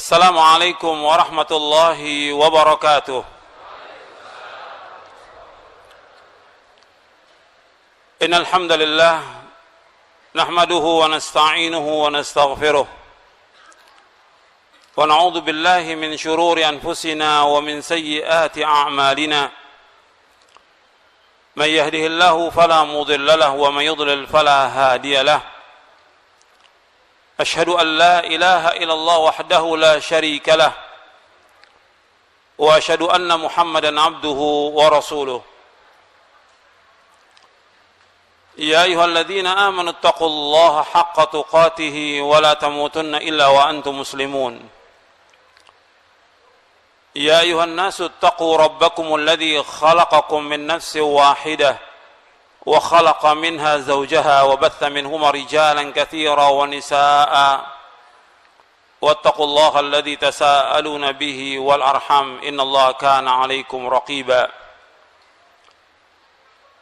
Assalamualaikum warahmatullahi wabarakatuh. Innal hamdalillah nahmaduhu wa nasta'inuhu wa nastaghfiruh wa na'udzu billahi min shururi anfusina wa min sayyiati a'malina. Man yahdihillahu fala mudilla lahu wa man yudlil fala hadiya lahu. أشهد أن لا إله إلا الله وحده لا شريك له وأشهد أن محمدا عبده ورسوله يا أيها الذين آمنوا اتقوا الله حق تقاته ولا تموتن إلا وأنتم مسلمون يا أيها الناس اتقوا ربكم الذي خلقكم من نفس واحدة وخلق منها زوجها وبث منهما رجالا كثيرا ونساء واتقوا الله الذي تساءلون به والأرحام إن الله كان عليكم رقيبا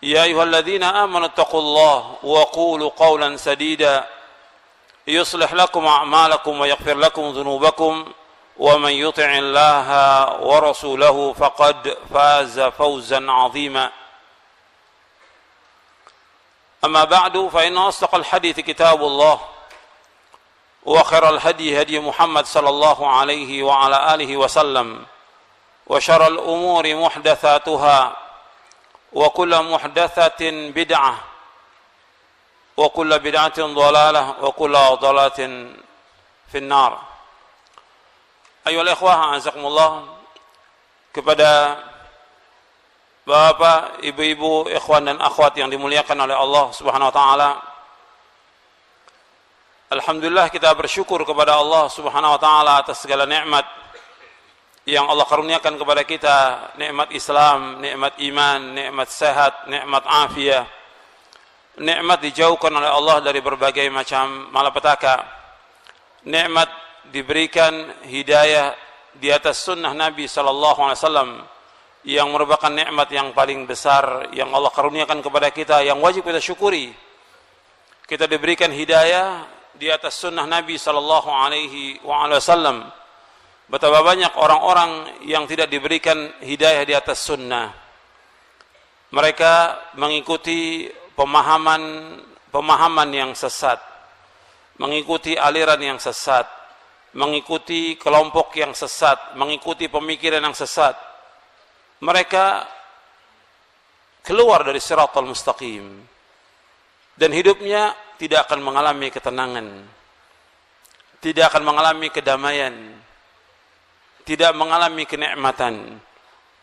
يا أيها الذين آمنوا اتقوا الله وقولوا قولا سديدا يصلح لكم أعمالكم ويغفر لكم ذنوبكم ومن يطع الله ورسوله فقد فاز فوزا عظيما أما بعد فإن أصدق الحديث كتاب الله وخير الهدي هدي محمد صلى الله عليه وعلى آله وسلم وشر الأمور محدثاتها وكل محدثة بدعة وكل بدعة ضلالة وكل ضلالة في النار. أيها الإخوة أعزكم الله, kepada Bapak, ibu-ibu, ikhwan dan akhwat yang dimuliakan oleh Allah Subhanahu wa taala. Alhamdulillah, kita bersyukur kepada Allah Subhanahu wa taala atas segala nikmat yang Allah karuniakan kepada kita, nikmat Islam, nikmat iman, nikmat sehat, nikmat afiah. Nikmat dijauhkan oleh Allah dari berbagai macam malapetaka. Nikmat diberikan hidayah di atas sunnah Nabi sallallahu alaihi wasallam, yang merupakan nikmat yang paling besar yang Allah karuniakan kepada kita, yang wajib kita syukuri. Kita diberikan hidayah di atas sunnah Nabi sallallahu alaihi wasallam. Betapa banyak orang-orang yang tidak diberikan hidayah di atas sunnah. Mereka mengikuti pemahaman yang sesat, mengikuti aliran yang sesat, mengikuti kelompok yang sesat, mengikuti pemikiran yang sesat. Mereka keluar dari siratal mustaqim dan hidupnya tidak akan mengalami ketenangan, tidak akan mengalami kedamaian, tidak mengalami kenikmatan.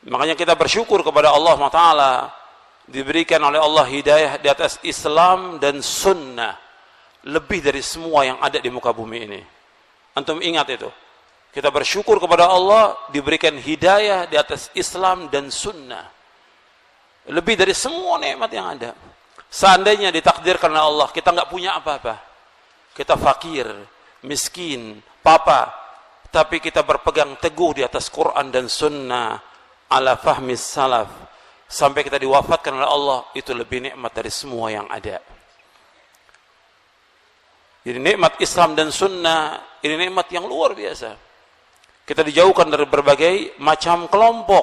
Makanya kita bersyukur kepada Allah SWT, diberikan oleh Allah hidayah di atas Islam dan sunnah lebih dari semua yang ada di muka bumi ini. Antum ingat itu. Kita bersyukur kepada Allah diberikan hidayah di atas Islam dan sunnah lebih dari semua nikmat yang ada. Seandainya ditakdirkan oleh Allah kita nggak punya apa-apa, kita fakir, miskin, papa, tapi kita berpegang teguh di atas Quran dan sunnah ala fahmis salaf sampai kita diwafatkan oleh Allah, itu lebih nikmat dari semua yang ada. Jadi nikmat Islam dan sunnah ini nikmat yang luar biasa. Kita dijauhkan dari berbagai macam kelompok,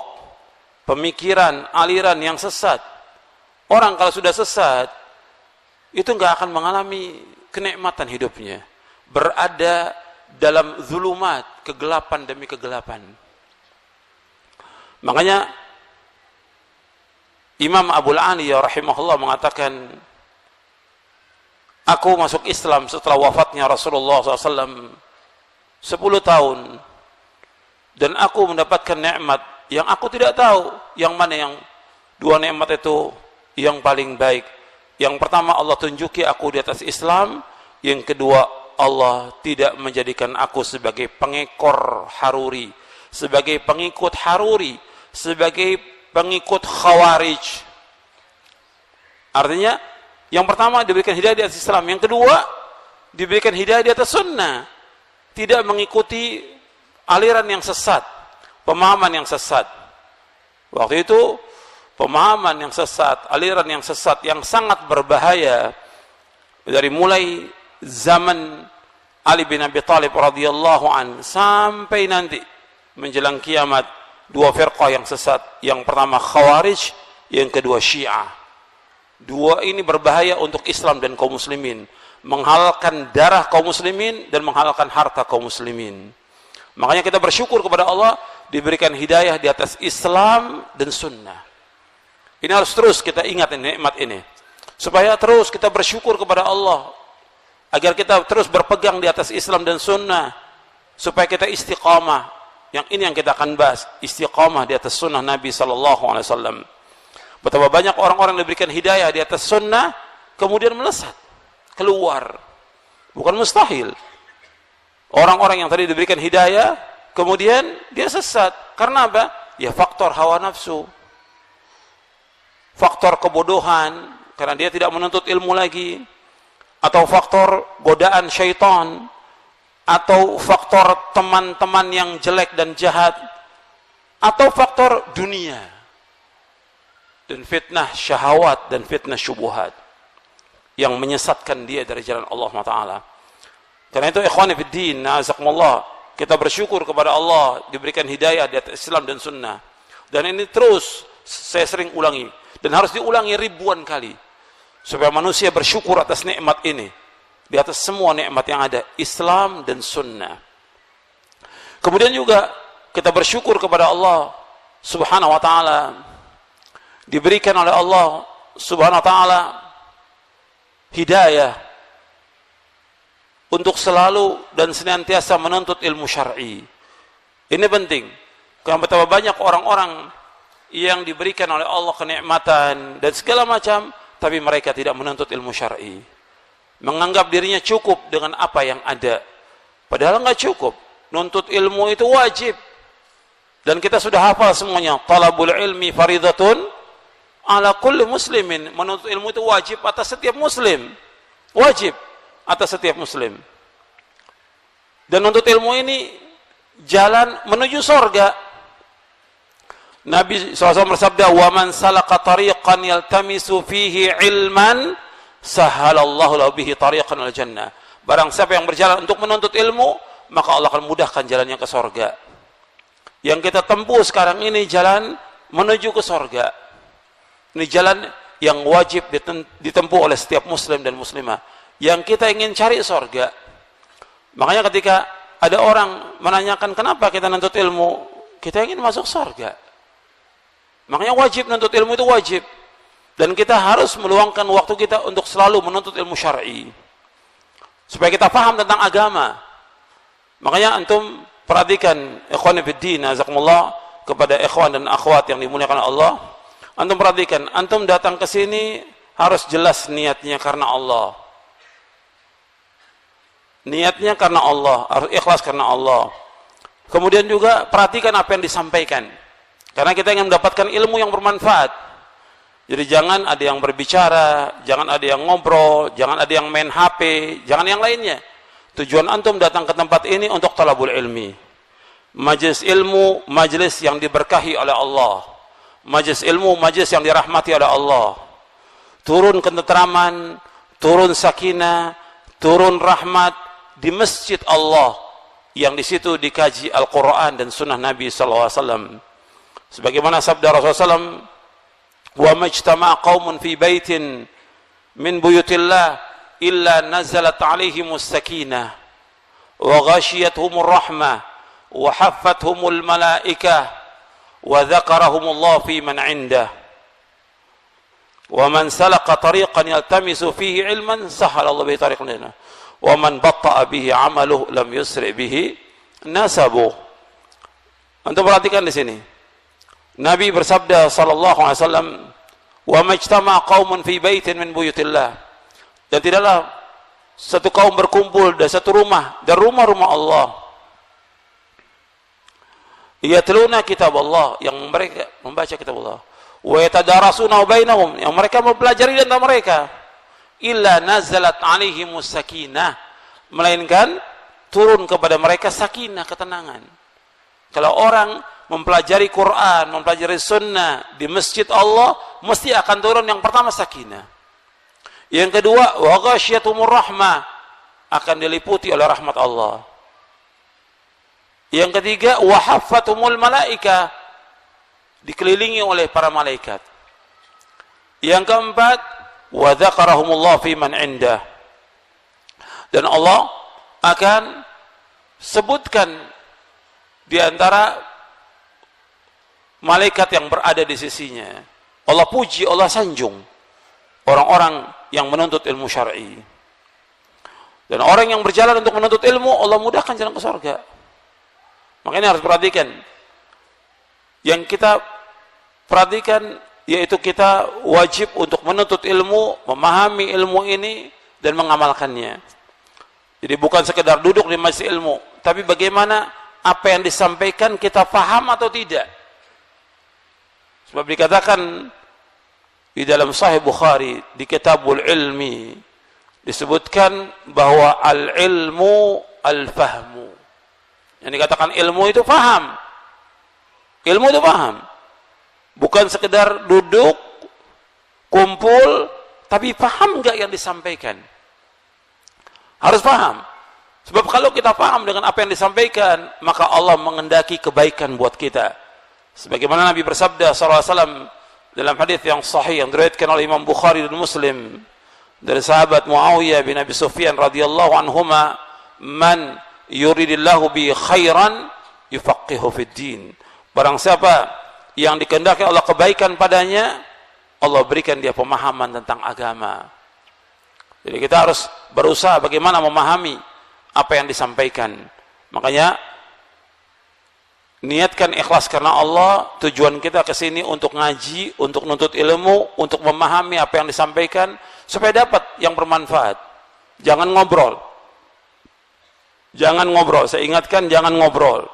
pemikiran, aliran yang sesat. Orang kalau sudah sesat, itu nggak akan mengalami kenikmatan hidupnya. Berada dalam zulumat, kegelapan demi kegelapan. Makanya Imam Abul Aliyah rahimahullah mengatakan, aku masuk Islam setelah wafatnya Rasulullah SAW 10 tahun. Dan aku mendapatkan nikmat yang aku tidak tahu yang mana yang dua nikmat itu yang paling baik. Yang pertama, Allah tunjuki aku di atas Islam. Yang kedua, Allah tidak menjadikan aku sebagai pengekor Haruri, sebagai pengikut Haruri, sebagai pengikut Khawarij. Artinya, yang pertama diberikan hidayah di atas Islam, yang kedua diberikan hidayah di atas sunnah, tidak mengikuti aliran yang sesat, pemahaman yang sesat. Waktu itu pemahaman yang sesat, aliran yang sesat yang sangat berbahaya dari mulai zaman Ali bin Abi Thalib radhiyallahu an, sampai nanti menjelang kiamat dua firqah yang sesat. Yang pertama Khawarij, yang kedua Syiah. Dua ini berbahaya untuk Islam dan kaum muslimin, menghalalkan darah kaum muslimin dan menghalalkan harta kaum muslimin. Makanya kita bersyukur kepada Allah diberikan hidayah di atas Islam dan sunnah. Ini harus terus kita ingat nikmat ini, supaya terus kita bersyukur kepada Allah, agar kita terus berpegang di atas Islam dan sunnah, supaya kita istiqamah. Yang ini yang kita akan bahas, istiqamah di atas sunnah Nabi SAW. Betapa banyak orang-orang yang diberikan hidayah di atas sunnah, kemudian melesat keluar. Bukan mustahil. Orang-orang yang tadi diberikan hidayah, kemudian dia sesat. Karena apa? Ya faktor hawa nafsu, faktor kebodohan, karena dia tidak menuntut ilmu lagi, atau faktor godaan syaitan, atau faktor teman-teman yang jelek dan jahat, atau faktor dunia dan fitnah syahwat dan fitnah syubuhat yang menyesatkan dia dari jalan Allah SWT. Karena itu ikhwani fiddin, na'azakumullah, kita bersyukur kepada Allah diberikan hidayah di atas Islam dan sunnah. Dan ini terus saya sering ulangi, dan harus diulangi ribuan kali, supaya manusia bersyukur atas nikmat ini, di atas semua nikmat yang ada, Islam dan sunnah. Kemudian juga kita bersyukur kepada Allah Subhanahu wa ta'ala, diberikan oleh Allah Subhanahu wa ta'ala hidayah untuk selalu dan senantiasa menuntut ilmu syar'i. Ini penting, karena betapa banyak orang-orang yang diberikan oleh Allah kenikmatan dan segala macam, tapi mereka tidak menuntut ilmu syar'i, menganggap dirinya cukup dengan apa yang ada, padahal nggak cukup. Nuntut ilmu itu wajib, dan kita sudah hafal semuanya, talabul ilmi faridatun ala kulli muslimin. Menuntut ilmu itu wajib atas setiap muslim, wajib atas setiap muslim. Dan menuntut ilmu ini jalan menuju surga. Nabi SAW bersabda, wa man salaka tariqan yaltamisu fihi ilman sahalallahu lahu bihi tariqan al jannah. Barang siapa yang berjalan untuk menuntut ilmu, maka Allah akan mudahkan jalannya ke surga. Yang kita tempuh sekarang ini jalan menuju ke surga. Ini jalan yang wajib ditempuh oleh setiap muslim dan muslimah, yang kita ingin cari surga. Makanya ketika ada orang menanyakan kenapa kita menuntut ilmu, kita ingin masuk surga. Makanya wajib menuntut ilmu, itu wajib. Dan kita harus meluangkan waktu kita untuk selalu menuntut ilmu syar'i, supaya kita paham tentang agama. Makanya antum perhatikan, ikhwan fiddin, azakumullah, kepada ikhwan dan akhwat yang dimuliakan Allah. Antum perhatikan, antum datang ke sini harus jelas niatnya karena Allah. Niatnya karena Allah, harus ikhlas karena Allah. Kemudian juga perhatikan apa yang disampaikan, karena kita ingin mendapatkan ilmu yang bermanfaat. Jadi jangan ada yang berbicara, jangan ada yang ngobrol, jangan ada yang main HP, jangan yang lainnya. Tujuan antum datang ke tempat ini untuk talabul ilmi. Majelis ilmu, majelis yang diberkahi oleh Allah. Majelis ilmu, majelis yang dirahmati oleh Allah. Turun ketenteraman, turun sakinah, turun rahmat di masjid Allah, yang di situ dikaji Al-Quran dan sunnah Nabi SAW. Sebagaimana sabda Rasulullah SAW, wa majtama'a qaumun fi baitin min buyutillah illa nazalat alaihimus sakinah wa ghashiyatuhumur rahmah wa haffathumul malaikah wa dzakarahumullah fi man 'indah wa man salaka tariqan yaltamisu fihi ilman sahala Allah bihi tariqan jannah wa man batta'a bihi 'amaluhu lam yusri bihi nasabuh. Antum perhatikan di sini, Nabi bersabda sallallahu alaihi wasallam, wa majtama'a qaumun fi baitin min buyutillah, dan tidaklah satu kaum berkumpul dari satu rumah dari rumah-rumah Allah, yatluna kitab Allah, yang mereka membaca kitab Allah, wa yatadarasuna bainahum, yang mereka mempelajari di antara mereka, illa nazalat alaihimus sakinah, melainkan turun kepada mereka sakinah, ketenangan. Kalau orang mempelajari Quran, mempelajari sunnah di masjid Allah, mesti akan turun yang pertama sakinah. Yang kedua, wa ghasyiatumur rahmah, akan diliputi oleh rahmat Allah. Yang ketiga, wa haffatumul malaika, dikelilingi oleh para malaikat. Yang keempat, wa dzakarahumullah fi man indah, dan Allah akan sebutkan di antara malaikat yang berada di sisinya. Allah puji, Allah sanjung orang-orang yang menuntut ilmu syar'i. Dan orang yang berjalan untuk menuntut ilmu, Allah mudahkan jalan ke surga. Makanya harus perhatikan. Yang kita perhatikan yaitu kita wajib untuk menuntut ilmu, memahami ilmu ini dan mengamalkannya. Jadi bukan sekedar duduk di majelis ilmu, tapi bagaimana apa yang disampaikan kita paham atau tidak. Sebab dikatakan di dalam Sahih Bukhari di Kitabul Ilmi disebutkan bahwa al-ilmu al-fahmu. Yang dikatakan ilmu itu paham. Ilmu itu paham. Bukan sekedar duduk, kumpul, tapi paham enggak yang disampaikan. Harus paham. Sebab kalau kita paham dengan apa yang disampaikan, maka Allah mengendaki kebaikan buat kita. Sebagaimana Nabi bersabda SAW dalam hadis yang sahih yang diriwayatkan oleh Imam Bukhari dan Muslim dari sahabat Muawiyah bin Abi Sufyan radhiyallahu anhuma, man yuridillahu bi khairan yufaqihu fid din. Barang siapa yang dikehendaki Allah kebaikan padanya, Allah berikan dia pemahaman tentang agama. Jadi kita harus berusaha bagaimana memahami apa yang disampaikan. Makanya niatkan ikhlas karena Allah. Tujuan kita ke sini untuk ngaji, untuk nuntut ilmu, untuk memahami apa yang disampaikan supaya dapat yang bermanfaat. Jangan ngobrol. Jangan ngobrol. Saya ingatkan, jangan ngobrol.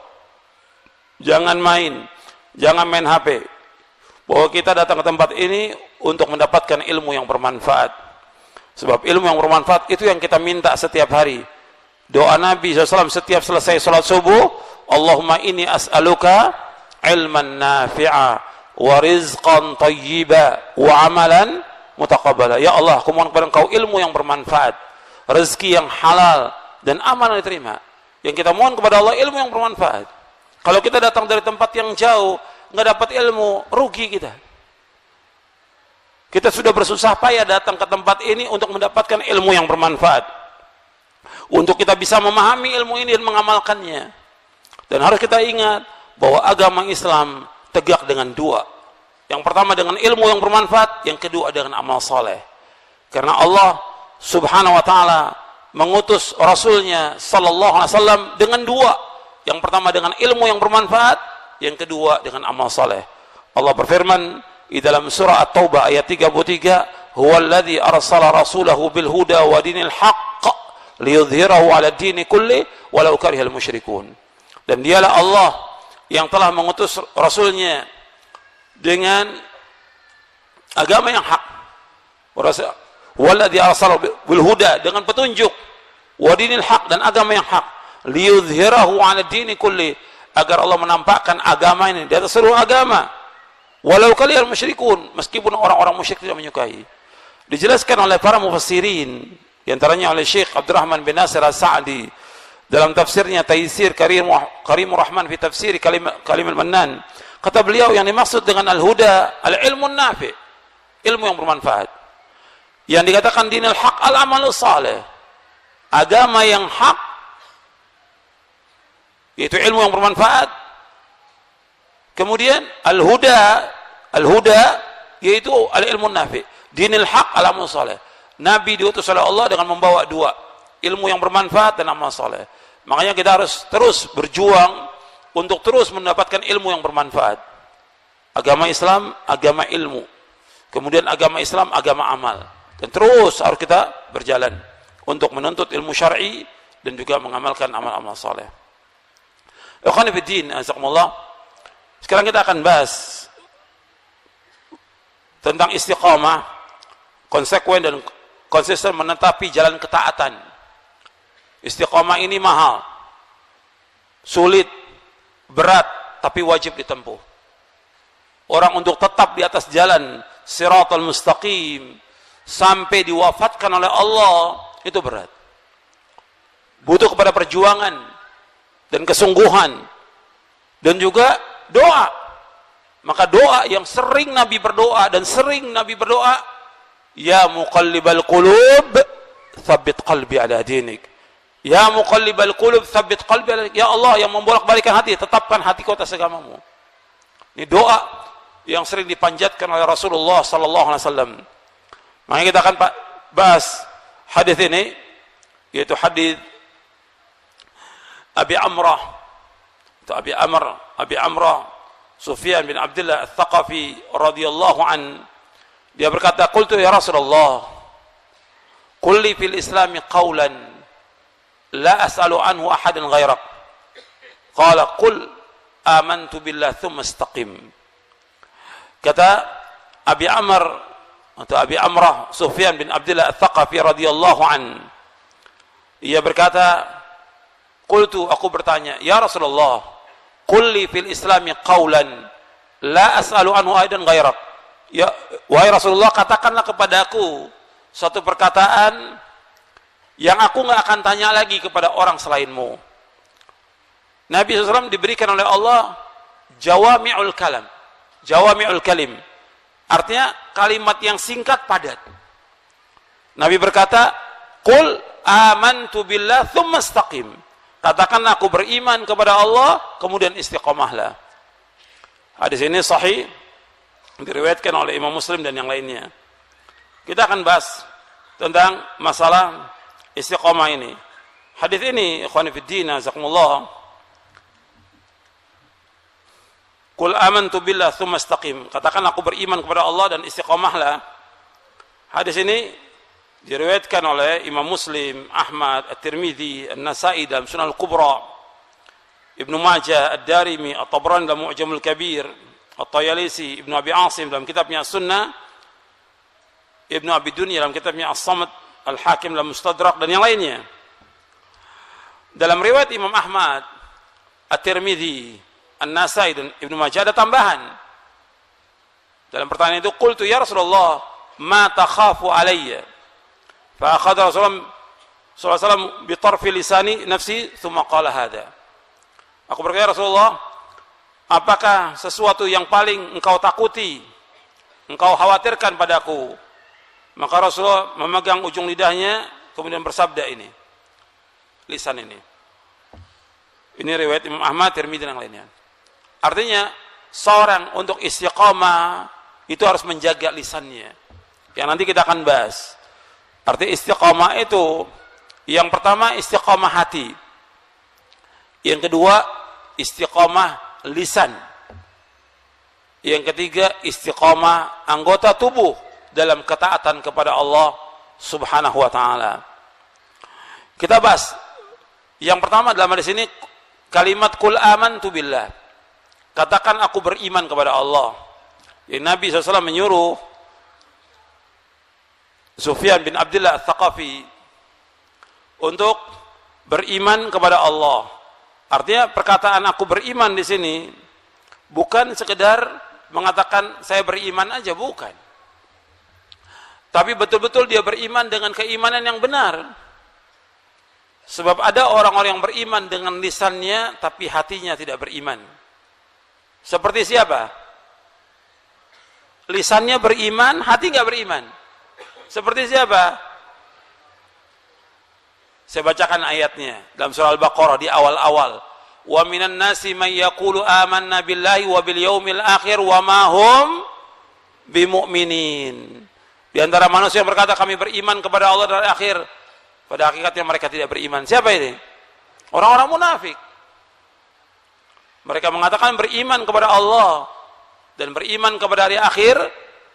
Jangan main. Jangan main HP. Bahwa kita datang ke tempat ini untuk mendapatkan ilmu yang bermanfaat. Sebab ilmu yang bermanfaat itu yang kita minta setiap hari. Doa Nabi SAW setiap selesai salat subuh, Allahumma inni as'aluka ilman nafi'a wa rizqan tayyiba wa amalan mutaqabbala. Ya Allah, aku mohon kepada Engkau ilmu yang bermanfaat, rezeki yang halal, dan amal yang diterima. Yang kita mohon kepada Allah ilmu yang bermanfaat. Kalau kita datang dari tempat yang jauh, nggak dapat ilmu, rugi kita. Kita sudah bersusah payah datang ke tempat ini untuk mendapatkan ilmu yang bermanfaat. Untuk kita bisa memahami ilmu ini dan mengamalkannya. Dan harus kita ingat bahwa agama Islam tegak dengan dua. Yang pertama dengan ilmu yang bermanfaat, yang kedua dengan amal soleh. Karena Allah Subhanahu wa ta'ala mengutus Rasulnya Sallallahu Alaihi Wasallam dengan dua. Yang pertama dengan ilmu yang bermanfaat, yang kedua dengan amal soleh. Allah berfirman di dalam surah At-Taubah ayat 33, huwallazi arsala rasulahu bil huda wa dinil haqq liyudhhirahu 'ala ad-dini kulli walau karihal musyrikun. Dan dialah Allah yang telah mengutus rasulnya dengan agama yang hak. Huwallazi arsala bil huda, dengan petunjuk, wa dinil haqq, dan agama yang hak, liyudhhirahu 'ala ad-dini kulli, agar Allah menampakkan agama ini di atas seluruh agama. Walau karihal musyrikun, meskipun orang-orang musyrik tidak menyukai. Dijelaskan oleh para mufassirin, di antaranya oleh Syekh Abdurrahman bin Nasir As-Sa'di dalam tafsirnya Taysir Karimur Rahman fi tafsir Kalimul Mannan. Kata beliau, yang dimaksud dengan al-huda al-ilmun nafi', ilmu yang bermanfaat. Yang dikatakan dinil haq al-amalus salih, agama yang hak, yaitu ilmu yang bermanfaat. Kemudian al-huda yaitu al-ilmun nafi', dinil haq al-amal saleh. Nabi diutus oleh Allah dengan membawa dua, ilmu yang bermanfaat dan amal saleh. Makanya kita harus terus berjuang untuk terus mendapatkan ilmu yang bermanfaat. Agama Islam, agama ilmu. Kemudian agama Islam, agama amal. Dan terus harus kita berjalan untuk menuntut ilmu syar'i dan juga mengamalkan amal-amal saleh. Ikhwani fi din, azakumullah. Sekarang kita akan bahas tentang istiqamah, konsekuen dan konsisten menetapi jalan ketaatan. Istiqamah ini mahal, sulit, berat, tapi wajib ditempuh. Orang untuk tetap di atas jalan Siratal Mustaqim sampai diwafatkan oleh Allah, itu berat. butuh kepada perjuangan dan kesungguhan dan juga doa. Maka doa yang sering Nabi berdoa ya muqallibal qulub tsabbit qalbi ala dinik. Ya muqallibal qulub tsabbit qalbi ala dinik. Ya Allah yang membolak-balikkan hati, tetapkan hatiku atas agamamu. Ini doa yang sering dipanjatkan oleh Rasulullah sallallahu alaihi wasallam. Makanya kita akan bahas hadis ini, yaitu hadis Abi Amrah Sufyan bin Abdullah Al-Thaqafi radhiyallahu an, dia berkata, qultu ya Rasulullah, qul li fil islami qawlan la as'alu anhu ahadan ghairak. Qala qul amantu billah thumma istaqim. Kata Abi Amrah Sufyan bin Abdullah Al-Thaqafi radhiyallahu an, ia berkata, qultu, aku bertanya, ya Rasulullah, qul li fil islami qawlan la as'alu anhu aidan ghairak. Ya wahai Rasulullah, katakanlah kepadaku suatu perkataan yang aku enggak akan tanya lagi kepada orang selainmu. Nabi SAW diberikan oleh Allah jawami'ul kalim, artinya kalimat yang singkat padat. Nabi berkata, qul amantu billah thumma istaqim. Katakanlah aku beriman kepada Allah, kemudian istiqomahlah. Hadis ini sahih, diriwayatkan oleh Imam Muslim dan yang lainnya. Kita akan bahas tentang masalah istiqomah ini. Hadis ini, ikhwani fiddin, jazakumullah, qul amantu billah tsumma istaqim. Katakanlah aku beriman kepada Allah dan istiqomahlah. Hadis ini diriwayatkan oleh Imam Muslim, Ahmad, At-Tirmidzi, An-Nasa'i dalam Sunan Al-Kubra, Ibnu Majah, Ad-Darimi, At-Tabrani dalam Mu'jamul Kabir, At-Tayalisi, Ibnu Abi Asim dalam kitabnya As-Sunnah, Ibnu Abi Dunya dalam kitabnya As-Samad, Al-Hakim dalam Mustadrak dan yang lainnya. Dalam riwayat Imam Ahmad, At-Tirmidzi, An-Nasa'i dan Ibnu Majah ada tambahan. Dalam pertanyaan itu, qultu ya Rasulullah, ma takhafu alayya? Fa akhadha Rasulullah sallallahu alaihi wasallam bi tarfi lisani nafsi thumma qala hadha. Aku berkata, Rasulullah, apakah sesuatu yang paling engkau takuti, engkau khawatirkan padaku? Maka Rasulullah memegang ujung lidahnya kemudian bersabda ini, lisan ini. Ini riwayat Imam Ahmad, Tirmidzi dan yang lainnya. Artinya seorang untuk istiqamah itu harus menjaga lisannya. Yang nanti kita akan bahas. Arti istiqamah itu, yang pertama istiqamah hati, yang kedua istiqamah lisan, yang ketiga istiqamah anggota tubuh dalam ketaatan kepada Allah Subhanahu wa ta'ala. Kita bahas yang pertama dalam hadis ini, kalimat qul amantu billah, katakan aku beriman kepada Allah. Jadi Nabi SAW menyuruh Sufyan bin Abdullah Al-Thaqafi untuk beriman kepada Allah. Artinya perkataan aku beriman di sini bukan sekedar mengatakan saya beriman aja, bukan. Tapi betul-betul dia beriman dengan keimanan yang benar. Sebab ada orang-orang yang beriman dengan lisannya tapi hatinya tidak beriman. Seperti siapa? Lisannya beriman, hati nggak beriman. Seperti siapa? Saya bacakan ayatnya dalam surah Al-Baqarah di awal-awal. Wa minan nasi may yaqulu amanna billahi wa bil yaumil akhir wa ma hum bimu'minin. Di antara manusia yang berkata kami beriman kepada Allah dan akhir, pada hakikatnya mereka tidak beriman. Siapa ini? Orang-orang munafik. Mereka mengatakan beriman kepada Allah dan beriman kepada hari akhir,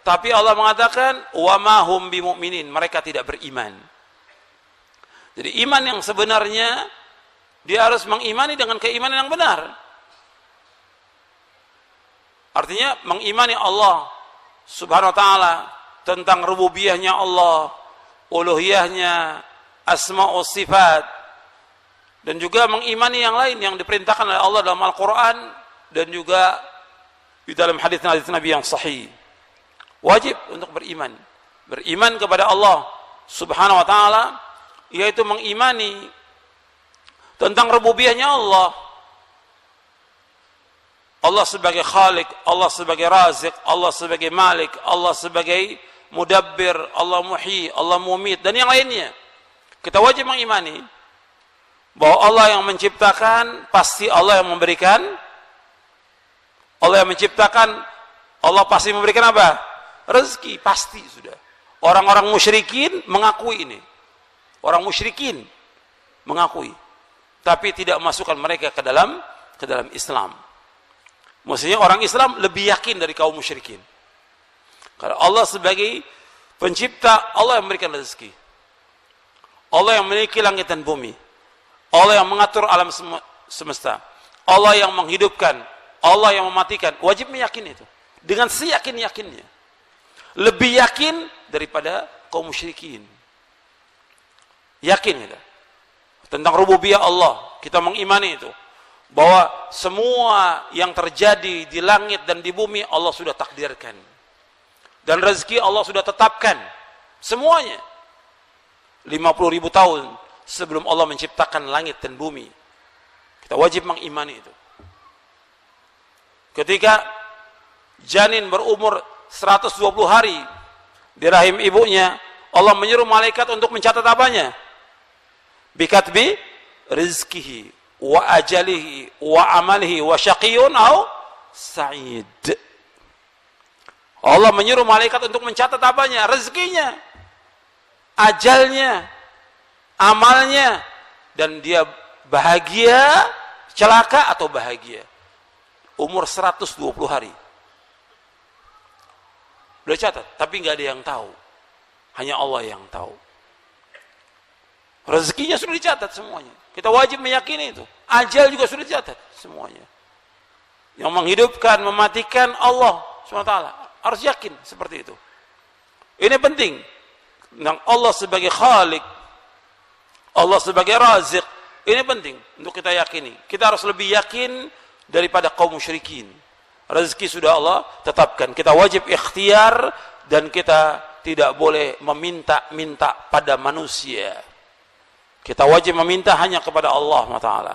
tapi Allah mengatakan wa ma hum bimu'minin, mereka tidak beriman. Jadi iman yang sebenarnya dia harus mengimani dengan keimanan yang benar. Artinya mengimani Allah Subhanahu wa taala tentang rububiyahnya Allah, uluhiyahnya, asma wa sifat, dan juga mengimani yang lain yang diperintahkan oleh Allah dalam Al-Quran dan juga di dalam hadis-hadis Nabi yang sahih. Wajib untuk beriman kepada Allah Subhanahu wa taala, yaitu mengimani tentang rububiyahnya Allah. Allah sebagai Khalik, Allah sebagai Razik, Allah sebagai Malik, Allah sebagai Mudabbir, Allah Muhyi, Allah Mumit, dan yang lainnya. Kita wajib mengimani bahwa Allah yang menciptakan, pasti Allah yang memberikan. Allah yang menciptakan, Allah pasti memberikan apa? Rezeki, pasti sudah. Orang-orang musyrikin mengakui ini. Orang musyrikin mengakui, tapi tidak masukkan mereka ke dalam Islam. Maksudnya orang Islam lebih yakin dari kaum musyrikin. Karena Allah sebagai pencipta, Allah yang memberikan rezeki. Allah yang memiliki langit dan bumi. Allah yang mengatur alam semesta. Allah yang menghidupkan, Allah yang mematikan. Wajib meyakini itu dengan seyakin-yakinnya. Lebih yakin daripada kaum musyrikin. Yakin kita tentang rububiyah Allah. Kita mengimani itu, bahwa semua yang terjadi di langit dan di bumi Allah sudah takdirkan, dan rezeki Allah sudah tetapkan semuanya 50.000 tahun sebelum Allah menciptakan langit dan bumi. Kita wajib mengimani itu. Ketika janin berumur 120 hari di rahim ibunya, Allah menyuruh malaikat untuk mencatat apanya? Bikatbi rizkihi wa ajalihi wa amalihi wa syaqiyun au sa'id. Allah menyuruh malaikat untuk mencatat apanya? Rezekinya, ajalnya, amalnya, dan dia bahagia, celaka atau bahagia. Umur 120 hari. Udah catat, tapi nggak ada yang tahu. Hanya Allah yang tahu. Rezekinya sudah dicatat semuanya. Kita wajib meyakini itu. Ajal juga sudah dicatat semuanya. Yang menghidupkan, mematikan Allah SWT. Harus yakin seperti itu. Ini penting. Tentang Allah sebagai Khalik, Allah sebagai Razik. Ini penting untuk kita yakini. Kita harus lebih yakin daripada kaum musyrikin. Rezeki sudah Allah tetapkan. Kita wajib ikhtiar, dan kita tidak boleh meminta-minta pada manusia. Kita wajib meminta hanya kepada Allah Ta'ala.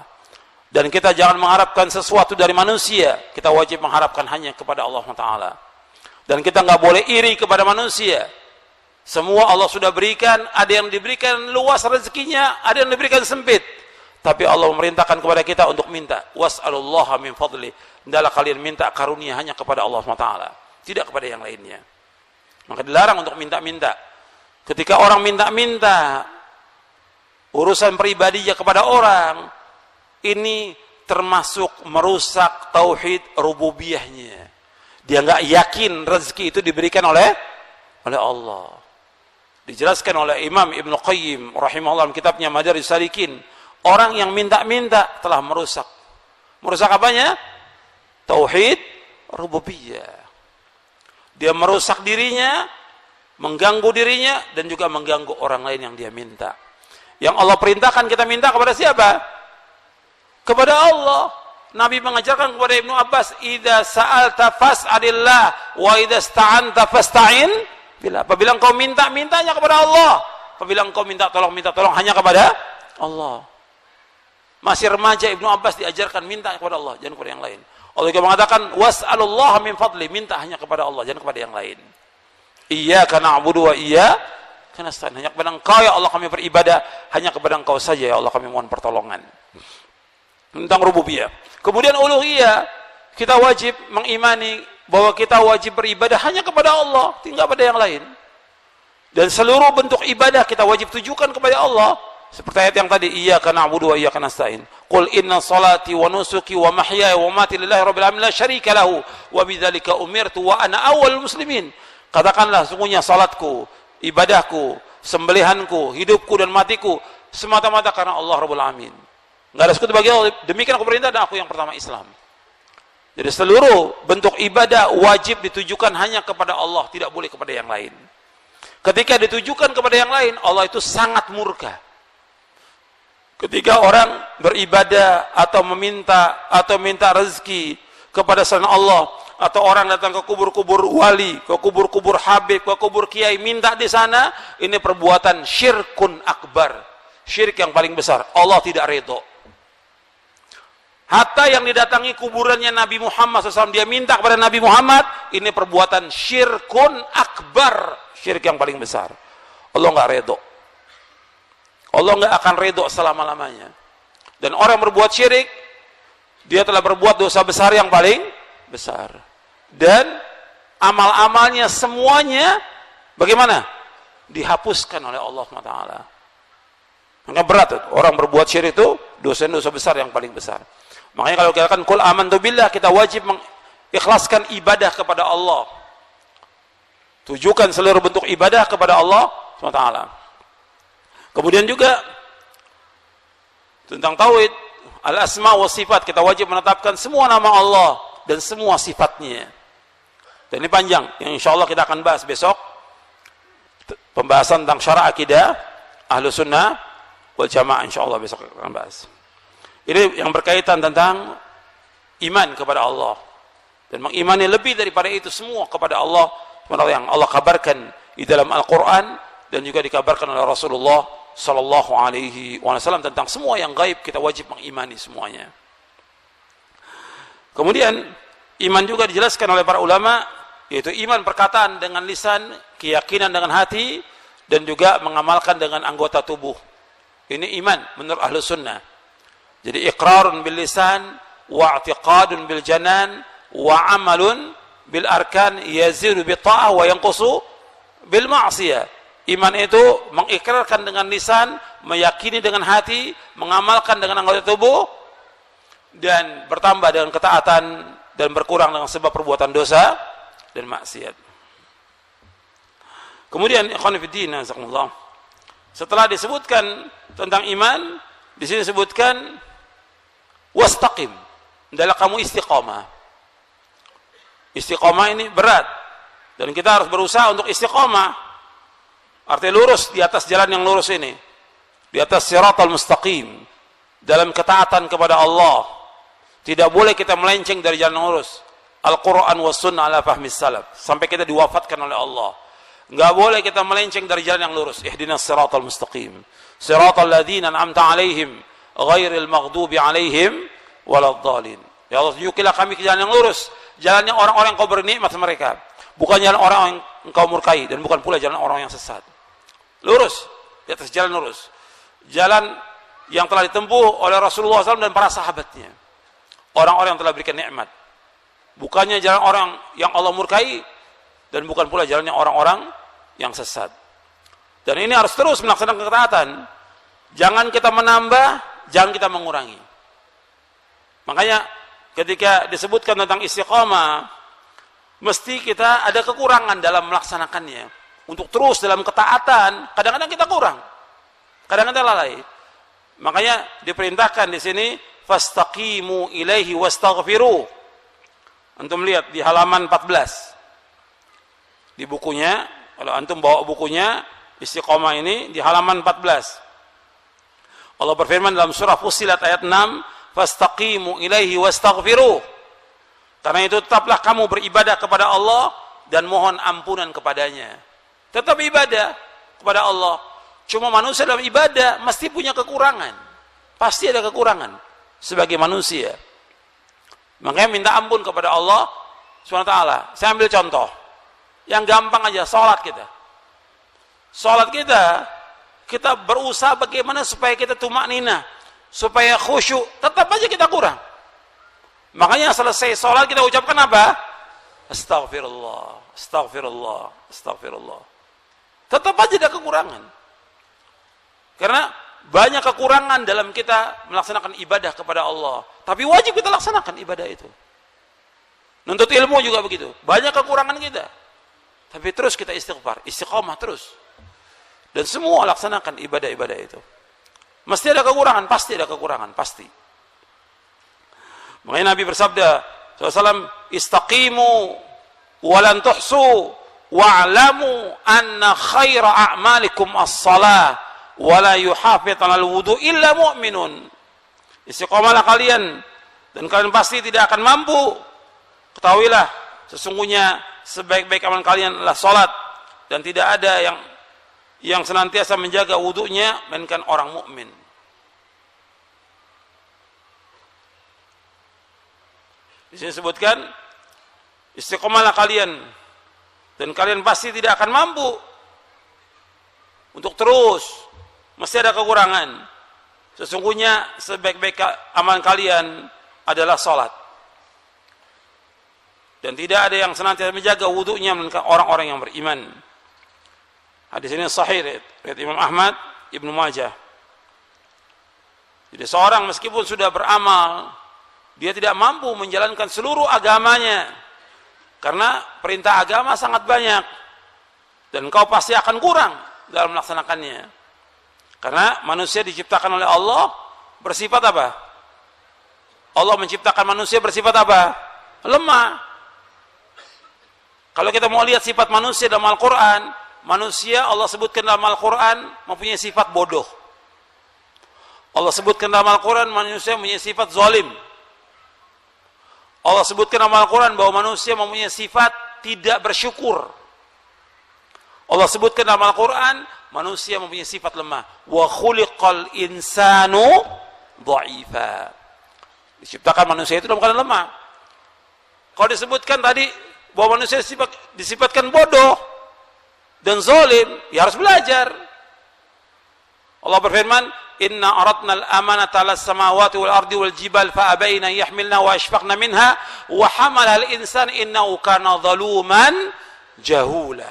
Dan kita jangan mengharapkan sesuatu dari manusia. Kita wajib mengharapkan hanya kepada Allah Ta'ala. Dan kita nggak boleh iri kepada manusia. Semua Allah sudah berikan. Ada yang diberikan luas rezekinya, ada yang diberikan sempit. Tapi Allah memerintahkan kepada kita untuk minta. Was'alullaha min fadli. Hendaklah kalian minta karunia hanya kepada Allah Ta'ala, tidak kepada yang lainnya. Maka dilarang untuk minta-minta. Ketika orang minta-minta urusan pribadinya kepada orang, ini termasuk merusak tauhid rububiyahnya. Dia nggak yakin rezeki itu diberikan oleh Allah. Dijelaskan oleh Imam Ibn Qayyim rahimahullah dalam kitabnya Madarijus Salikin, orang yang minta-minta telah merusak. Merusak apanya? Tauhid rububiyah. Dia merusak dirinya, mengganggu dirinya, dan juga mengganggu orang lain yang dia minta. Yang Allah perintahkan kita minta kepada siapa? Kepada Allah. Nabi mengajarkan kepada Ibnu Abbas, "Idza sa'alta fas'alillah wa idza ista'anta fasta'in billah." Apabila engkau minta, mintanya kepada Allah. Apabila engkau minta tolong hanya kepada Allah. Masih remaja Ibnu Abbas diajarkan minta kepada Allah, jangan kepada yang lain. Allah juga mengatakan, "Was'alullaha min fadli." Minta hanya kepada Allah, jangan kepada yang lain. Iyyaka na'budu wa iyyaka nasta'in. Hanya kepada Engkau ya Allah kami beribadah, hanya kepada Engkau saja ya Allah kami mohon pertolongan. Tentang rububiyah. Kemudian uluhiyah, kita wajib mengimani bahwa kita wajib beribadah hanya kepada Allah, tidak pada yang lain. Dan seluruh bentuk ibadah kita wajib tujukan kepada Allah. Seperti ayat yang tadi, iyyaka na'budu wa iyyaka nasta'in. Qul inna salati wa nusuki wa mahyaya wa mamati lillahi rabbil alamin la syarika lahu wa bidzalika umirtu wa ana awwalul muslimin. Katakanlah, sungguhnya salatku, ibadahku, sembelihanku, hidupku dan matiku semata-mata karena Allah Rabbul Alamin. Enggak ada sekutu bagi Allah. Demikian aku perintah dan aku yang pertama Islam. Jadi seluruh bentuk ibadah wajib ditujukan hanya kepada Allah, tidak boleh kepada yang lain. Ketika ditujukan kepada yang lain, Allah itu sangat murka. Ketika orang beribadah atau minta rezeki kepada selain Allah, atau orang datang ke kubur-kubur wali, ke kubur-kubur habib, ke kubur kiai, minta di sana, ini perbuatan syirkun akbar, syirik yang paling besar. Allah tidak redho. Hatta yang didatangi kuburannya Nabi Muhammad SAW, dia minta kepada Nabi Muhammad, ini perbuatan syirkun akbar, syirik yang paling besar. Allah nggak redho. Allah nggak akan redho selama-lamanya. Dan orang yang berbuat syirik, dia telah berbuat dosa besar yang paling besar. Dan amal-amalnya semuanya bagaimana? Dihapuskan oleh Allah SWT. Maka berat itu. Orang berbuat syirik itu dosa-dosa besar yang paling besar. Makanya kalau kita katakan kul amantu billah, kita wajib mengikhlaskan ibadah kepada Allah. Tujukan seluruh bentuk ibadah kepada Allah SWT. Kemudian juga tentang tauhid, al-asma wa sifat, kita wajib menetapkan semua nama Allah dan semua sifatnya. Dan ini panjang, yang insya Allah kita akan bahas besok, pembahasan tentang syara' akidah ahlu sunnah wal jamaah, insya Allah besok akan bahas. Ini yang berkaitan tentang iman kepada Allah dan mengimani lebih daripada itu semua kepada Allah yang Allah kabarkan di dalam Al-Quran dan juga dikabarkan oleh Rasulullah Sallallahu Alaihi Wasallam tentang semua yang gaib. Kita wajib mengimani semuanya. Kemudian iman juga dijelaskan oleh para ulama, yaitu iman perkataan dengan lisan, keyakinan dengan hati, dan juga mengamalkan dengan anggota tubuh. Ini iman menurut ahlu sunnah. Jadi iqrarun bil lisan, wa i'tiqadun bil janan, wa amalun bil arkan, yazidu bi ta'ah wa yanqusu bil ma'siyah. Iman itu mengikrarkan dengan lisan, meyakini dengan hati, mengamalkan dengan anggota tubuh, dan bertambah dengan ketaatan dan berkurang dengan sebab perbuatan dosa dan maksiat. Kemudian ikhwan fillah, jazakumullah. Setelah disebutkan tentang iman, di sini disebutkan wastaqim, hendaklah kamu istiqamah. Istiqamah ini berat dan kita harus berusaha untuk istiqamah. Artinya lurus di atas jalan yang lurus ini, di atas siratal mustaqim, dalam ketaatan kepada Allah. Tidak boleh kita melenceng dari jalan yang lurus. Al-Quran was sunnah ala fahmis salaf, sampai kita diwafatkan oleh Allah. Enggak boleh kita melenceng dari jalan yang lurus. Ihdinas siratal mustaqim, siratal ladzina an'amta alaihim ghairil maghdubi alaihim waladhdallin. Ya Allah, tunjukilah kami ke jalan yang lurus, jalannya orang-orang yang kau beri nikmat mereka, bukan jalan orang yang engkau murkai, dan bukan pula jalan orang yang sesat. Lurus, di atas jalan lurus, jalan yang telah ditempuh oleh Rasulullah SAW dan para sahabatnya, orang-orang yang telah berikan nikmat, bukannya jalan orang yang Allah murkai, dan bukan pula jalannya orang-orang yang sesat. Dan ini harus terus melaksanakan ketaatan. Jangan kita menambah, jangan kita mengurangi. Makanya ketika disebutkan tentang istiqamah, mesti kita ada kekurangan dalam melaksanakannya. Untuk terus dalam ketaatan, kadang-kadang kita kurang, kadang-kadang lalai. Makanya diperintahkan di sini, fastaqimu ilaihi wastaghfiru. Antum lihat di halaman 14 di bukunya, kalau antum bawa bukunya istiqamah ini di halaman 14. Allah berfirman dalam surah Fussilat ayat 6, fastaqimu ilaihi wastaghfiru. Karena itu tetaplah kamu beribadah kepada Allah dan mohon ampunan kepadanya. Tetap ibadah kepada Allah. Cuma manusia dalam ibadah mesti punya kekurangan. Pasti ada kekurangan sebagai manusia. Makanya minta ampun kepada Allah SWT. Saya ambil contoh yang gampang aja, sholat kita. Sholat kita berusaha bagaimana supaya kita tumakninah, supaya khusyuk, tetap aja kita kurang. Makanya selesai sholat kita ucapkan apa? Astaghfirullah, astaghfirullah, astaghfirullah. Tetap aja ada kekurangan. Karena banyak kekurangan dalam kita melaksanakan ibadah kepada Allah. Tapi wajib kita laksanakan ibadah itu. Nuntut ilmu juga begitu. Banyak kekurangan kita. Tapi terus kita istighfar, istiqamah terus. Dan semua laksanakan ibadah-ibadah itu. Mesti ada kekurangan, pasti ada kekurangan, pasti. Makanya Nabi bersabda SAW, istaqimu walan tuhsu wa'lamu anna khaira a'malikum as-salah wa la yuhafidh 'alal wudu illa mu'minun. Istiqamalah kalian dan kalian pasti tidak akan mampu. Ketahuilah sesungguhnya sebaik-baik amal kalian adalah salat, dan tidak ada yang senantiasa menjaga wudunya melainkan orang mukmin. Di sini sebutkan istiqomahlah kalian dan kalian pasti tidak akan mampu untuk terus, mesti ada kekurangan. Sesungguhnya sebaik-baik amalan kalian adalah salat. Dan tidak ada yang senantiasa menjaga wudunya melainkan orang-orang yang beriman. Hadis ini sahih riwayat Imam Ahmad, Ibnu Majah. Jadi seorang meskipun sudah beramal, dia tidak mampu menjalankan seluruh agamanya. Karena perintah agama sangat banyak. Dan kau pasti akan kurang dalam melaksanakannya. Karena manusia diciptakan oleh Allah bersifat apa? Allah menciptakan manusia bersifat apa? Lemah. Kalau kita mau lihat sifat manusia dalam Al-Quran, manusia Allah sebutkan dalam Al-Quran mempunyai sifat bodoh. Allah sebutkan dalam Al-Quran manusia mempunyai sifat zalim. Allah sebutkan dalam Al-Quran bahwa manusia mempunyai sifat tidak bersyukur. Allah sebutkan dalam Al-Quran manusia mempunyai sifat lemah. Wa khuliqal insanu dha'ifa. Diciptakan manusia itu dalam keadaan lemah. Kalau disebutkan tadi bahwa manusia disifatkan bodoh dan zalim, ya harus belajar. Allah berfirman, "Inna aradna al-amanata 'alas samawati wal ardi wal jibal fa abaina yahmilna wa ashfaqna minha wa hamala al-insan innahu kana zaluman jahula."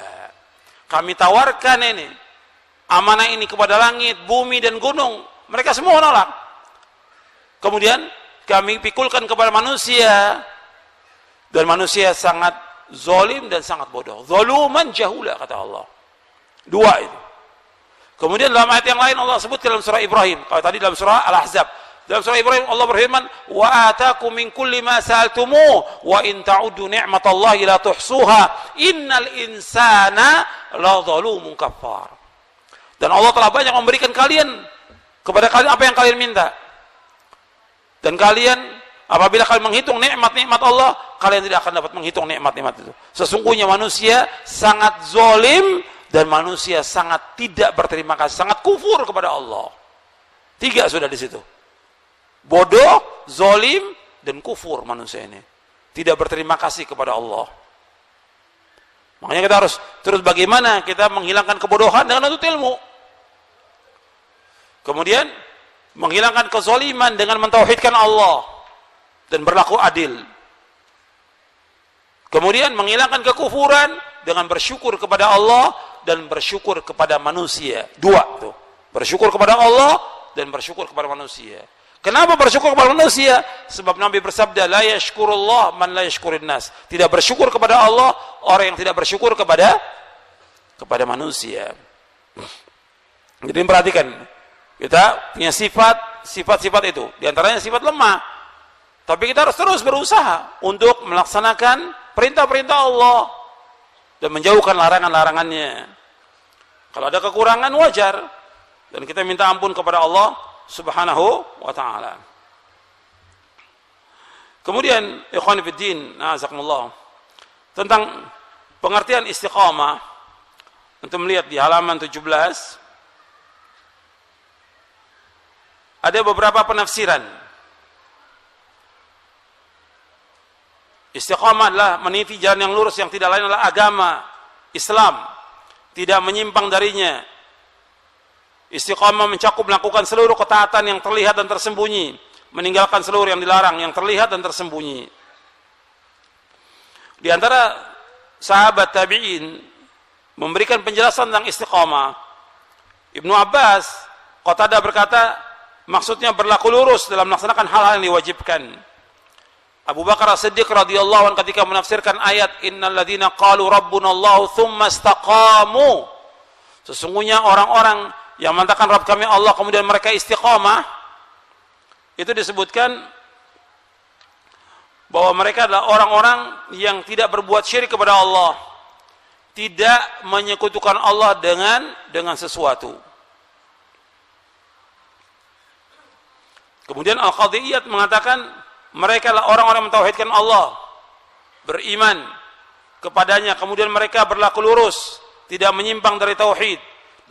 Kami tawarkan ini amanah ini kepada langit, bumi dan gunung. Mereka semua menolak. Kemudian kami pikulkan kepada manusia dan manusia sangat zalim dan sangat bodoh. Zaluman jahula kata Allah. Dua itu. Kemudian dalam ayat yang lain Allah sebut dalam surah Ibrahim. Kalau tadi dalam surah Al-Ahzab. Dalam surah Ibrahim Allah berfirman, "Wa atakum min kulli ma sa'altumuh wa in ta'uddu ni'matallahi la tuhsuha. Innal insana la zalumun kafar." Dan Allah telah banyak memberikan kalian kepada kalian apa yang kalian minta. Dan kalian apabila kalian menghitung nikmat-nikmat Allah, kalian tidak akan dapat menghitung nikmat-nikmat itu. Sesungguhnya manusia sangat zalim dan manusia sangat tidak berterima kasih, sangat kufur kepada Allah. Tiga sudah di situ. Bodoh, zalim, dan kufur manusia ini. Tidak berterima kasih kepada Allah. Makanya kita harus terus bagaimana kita menghilangkan kebodohan dengan menuntut ilmu. Kemudian menghilangkan kezaliman dengan mentauhidkan Allah dan berlaku adil. Kemudian menghilangkan kekufuran dengan bersyukur kepada Allah dan bersyukur kepada manusia. Dua tuh. Bersyukur kepada Allah dan bersyukur kepada manusia. Kenapa bersyukur kepada manusia? Sebab Nabi bersabda, la yashkurullah man la yashkurin nas. Tidak bersyukur kepada Allah orang yang tidak bersyukur kepada manusia. Jadi perhatikan, kita punya sifat-sifat itu. Di antaranya sifat lemah. Tapi kita harus terus berusaha untuk melaksanakan perintah-perintah Allah dan menjauhkan larangan-larangannya. Kalau ada kekurangan wajar dan kita minta ampun kepada Allah Subhanahu wa ta'ala. Kemudian ikhwan fiddin, na'azakumullah, tentang pengertian istiqamah, untuk melihat di halaman 17 ada beberapa penafsiran. Istiqamah adalah meniti jalan yang lurus yang tidak lain adalah agama Islam, tidak menyimpang darinya. Istiqamah mencakup melakukan seluruh ketaatan yang terlihat dan tersembunyi, meninggalkan seluruh yang dilarang yang terlihat dan tersembunyi. Di antara sahabat tabi'in memberikan penjelasan tentang istiqamah. Ibnu Abbas, Qatadah berkata, maksudnya berlaku lurus dalam melaksanakan hal-hal yang diwajibkan. Abu Bakar As-Siddiq radhiyallahu anhu ketika menafsirkan ayat innal ladzina qalu rabbunallahu tsumma istaqamu, sesungguhnya orang-orang yang mengatakan Rabb kami Allah kemudian mereka istiqamah, itu disebutkan bahwa mereka adalah orang-orang yang tidak berbuat syirik kepada Allah, tidak menyekutukan Allah dengan sesuatu. Kemudian Al-Qadhiyyah mengatakan mereka adalah orang-orang mentauhidkan Allah, beriman kepadanya, kemudian mereka berlaku lurus, tidak menyimpang dari tauhid,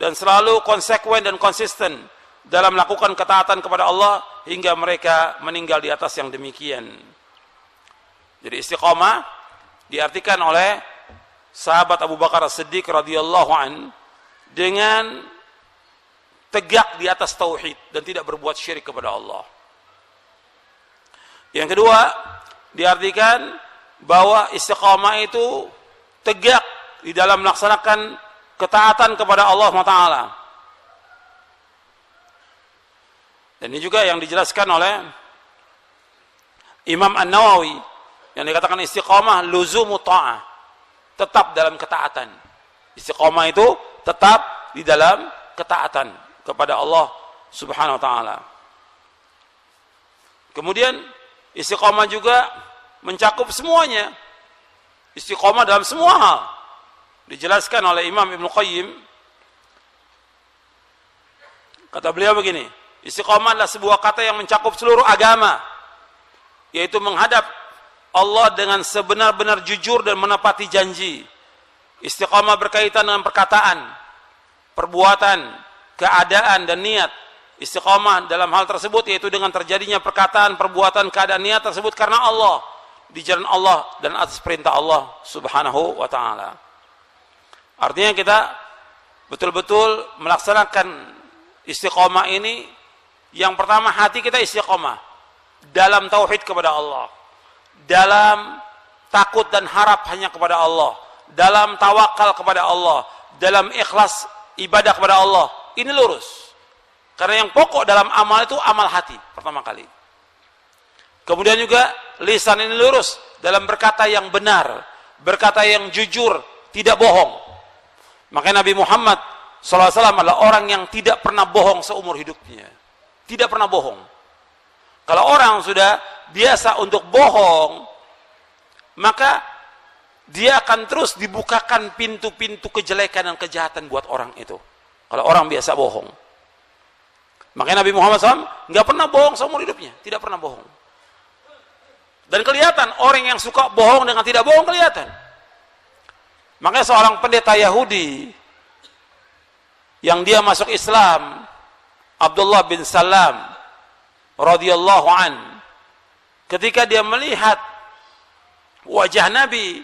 dan selalu konsekuen dan konsisten dalam melakukan ketaatan kepada Allah hingga mereka meninggal di atas yang demikian. Jadi istiqomah diartikan oleh sahabat Abu Bakar As-Siddiq radhiyallahu an dengan tegak di atas tauhid dan tidak berbuat syirik kepada Allah. Yang kedua, diartikan bahwa istiqamah itu tegak di dalam melaksanakan ketaatan kepada Allah SWT. Dan ini juga yang dijelaskan oleh Imam An-Nawawi, yang dikatakan istiqamah luzumu ta'ah, tetap dalam ketaatan. Istiqamah itu tetap di dalam ketaatan kepada Allah Subhanahu wa taala. Kemudian istiqamah juga mencakup semuanya. Istiqamah dalam semua hal. Dijelaskan oleh Imam Ibnu Qayyim, kata beliau begini, istiqamah adalah sebuah kata yang mencakup seluruh agama, yaitu menghadap Allah dengan sebenar-benar jujur dan menepati janji. Istiqamah berkaitan dengan perkataan, perbuatan, keadaan dan niat. Istiqamah dalam hal tersebut yaitu dengan terjadinya perkataan, perbuatan, keadaan, niat tersebut karena Allah, di jalan Allah dan atas perintah Allah Subhanahu wa taala. Artinya kita betul-betul melaksanakan istiqamah ini. Yang pertama, hati kita istiqamah dalam tauhid kepada Allah, dalam takut dan harap hanya kepada Allah, dalam tawakal kepada Allah, dalam ikhlas ibadah kepada Allah. Ini lurus. Karena yang pokok dalam amal itu amal hati pertama kali. Kemudian juga lisan ini lurus dalam berkata yang benar, berkata yang jujur, tidak bohong. Makanya Nabi Muhammad SAW adalah orang yang tidak pernah bohong seumur hidupnya. Tidak pernah bohong. Kalau orang sudah biasa untuk bohong, maka dia akan terus dibukakan pintu-pintu kejelekan dan kejahatan buat orang itu. Kalau orang biasa bohong. Makanya Nabi Muhammad SAW nggak pernah bohong seumur hidupnya. Tidak pernah bohong. Dan kelihatan orang yang suka bohong dengan tidak bohong kelihatan. Makanya seorang pendeta Yahudi yang dia masuk Islam, Abdullah bin Salam radhiyallahu an, ketika dia melihat wajah Nabi,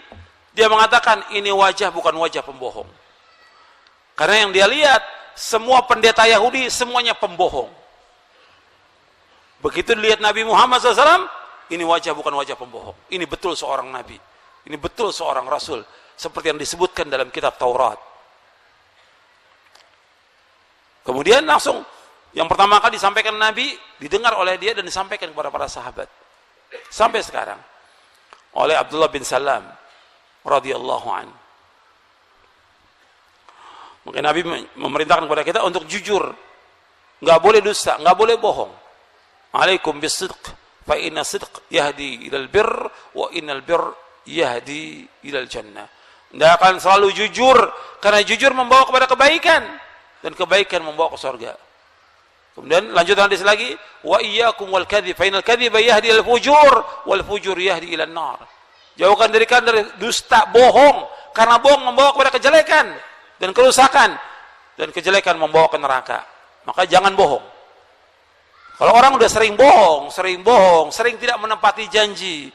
dia mengatakan ini wajah bukan wajah pembohong. Karena yang dia lihat semua pendeta Yahudi semuanya pembohong. Begitu dilihat Nabi Muhammad SAW, ini wajah bukan wajah pembohong. Ini betul seorang Nabi. Ini betul seorang Rasul. Seperti yang disebutkan dalam kitab Taurat. Kemudian langsung yang pertama kali disampaikan Nabi, didengar oleh dia dan disampaikan kepada para sahabat. Sampai sekarang oleh Abdullah bin Salam radhiyallahu an. Mungkin Nabi memerintahkan kepada kita untuk jujur, nggak boleh dusta, nggak boleh bohong. Alaikum bisidq, fa inna sidq yahdi ilal birr, wa innal birr yahdi ilal jannah. Anda akan selalu jujur, karena jujur membawa kepada kebaikan, dan kebaikan membawa ke surga. Kemudian lanjutan hadis lagi, wa iyyakum wal kadhib, fa innal kadhiba yahdi ilal fujur, wal fujur yahdi ilan nar. Jauhkan diri kalian dari dusta, bohong, karena bohong membawa kepada kejelekan dan kerusakan, dan kejelekan membawa ke neraka. Maka jangan bohong. Kalau orang udah sering bohong, sering tidak menepati janji,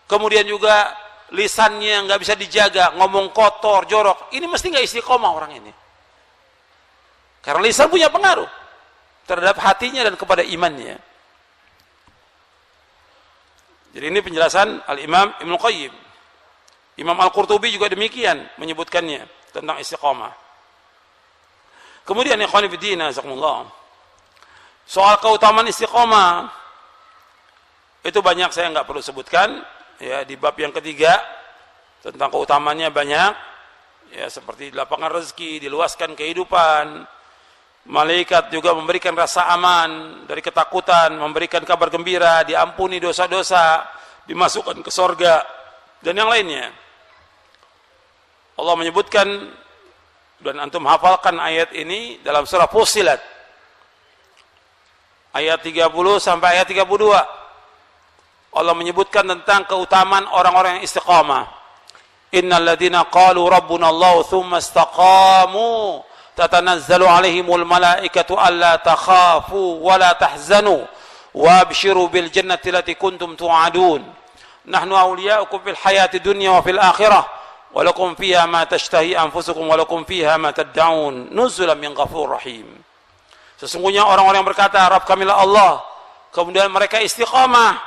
kemudian juga lisannya nggak bisa dijaga, ngomong kotor, jorok, ini mesti nggak istiqomah orang ini. Karena lisan punya pengaruh terhadap hatinya dan kepada imannya. Jadi ini penjelasan Al-Imam Ibnu Qayyim. Imam Al-Qurtubi juga demikian menyebutkannya tentang istiqomah. Kemudian ikhwan fillah, jazakumullah, soal keutamaan istiqomah itu banyak, saya nggak perlu sebutkan. Ya, di bab yang ketiga tentang keutamaannya banyak, ya, seperti lapangan rezeki, diluaskan kehidupan, malaikat juga memberikan rasa aman dari ketakutan, memberikan kabar gembira, diampuni dosa-dosa, dimasukkan ke sorga, dan yang lainnya. Allah menyebutkan, dan antum hafalkan ayat ini dalam surah Fussilat ayat 30 sampai ayat 32. Allah menyebutkan tentang keutamaan orang-orang yang istiqamah. Innal ladzina qalu rabbuna Allah tsumma istaqamu tatanazzalu alaihimul malaikatu alla takhafu wa la tahzanu wabshiru bil jannati allati kuntum tu'adun nahnu awliya'ukum fil hayati dunya wa fil akhirah wa lakum fiha ma tashtahi anfusukum wa lakum fiha ma tad'un nuzulan min ghafurur rahim. Sesungguhnya orang-orang yang berkata Rabb kamilah Allah, kemudian mereka istiqamah,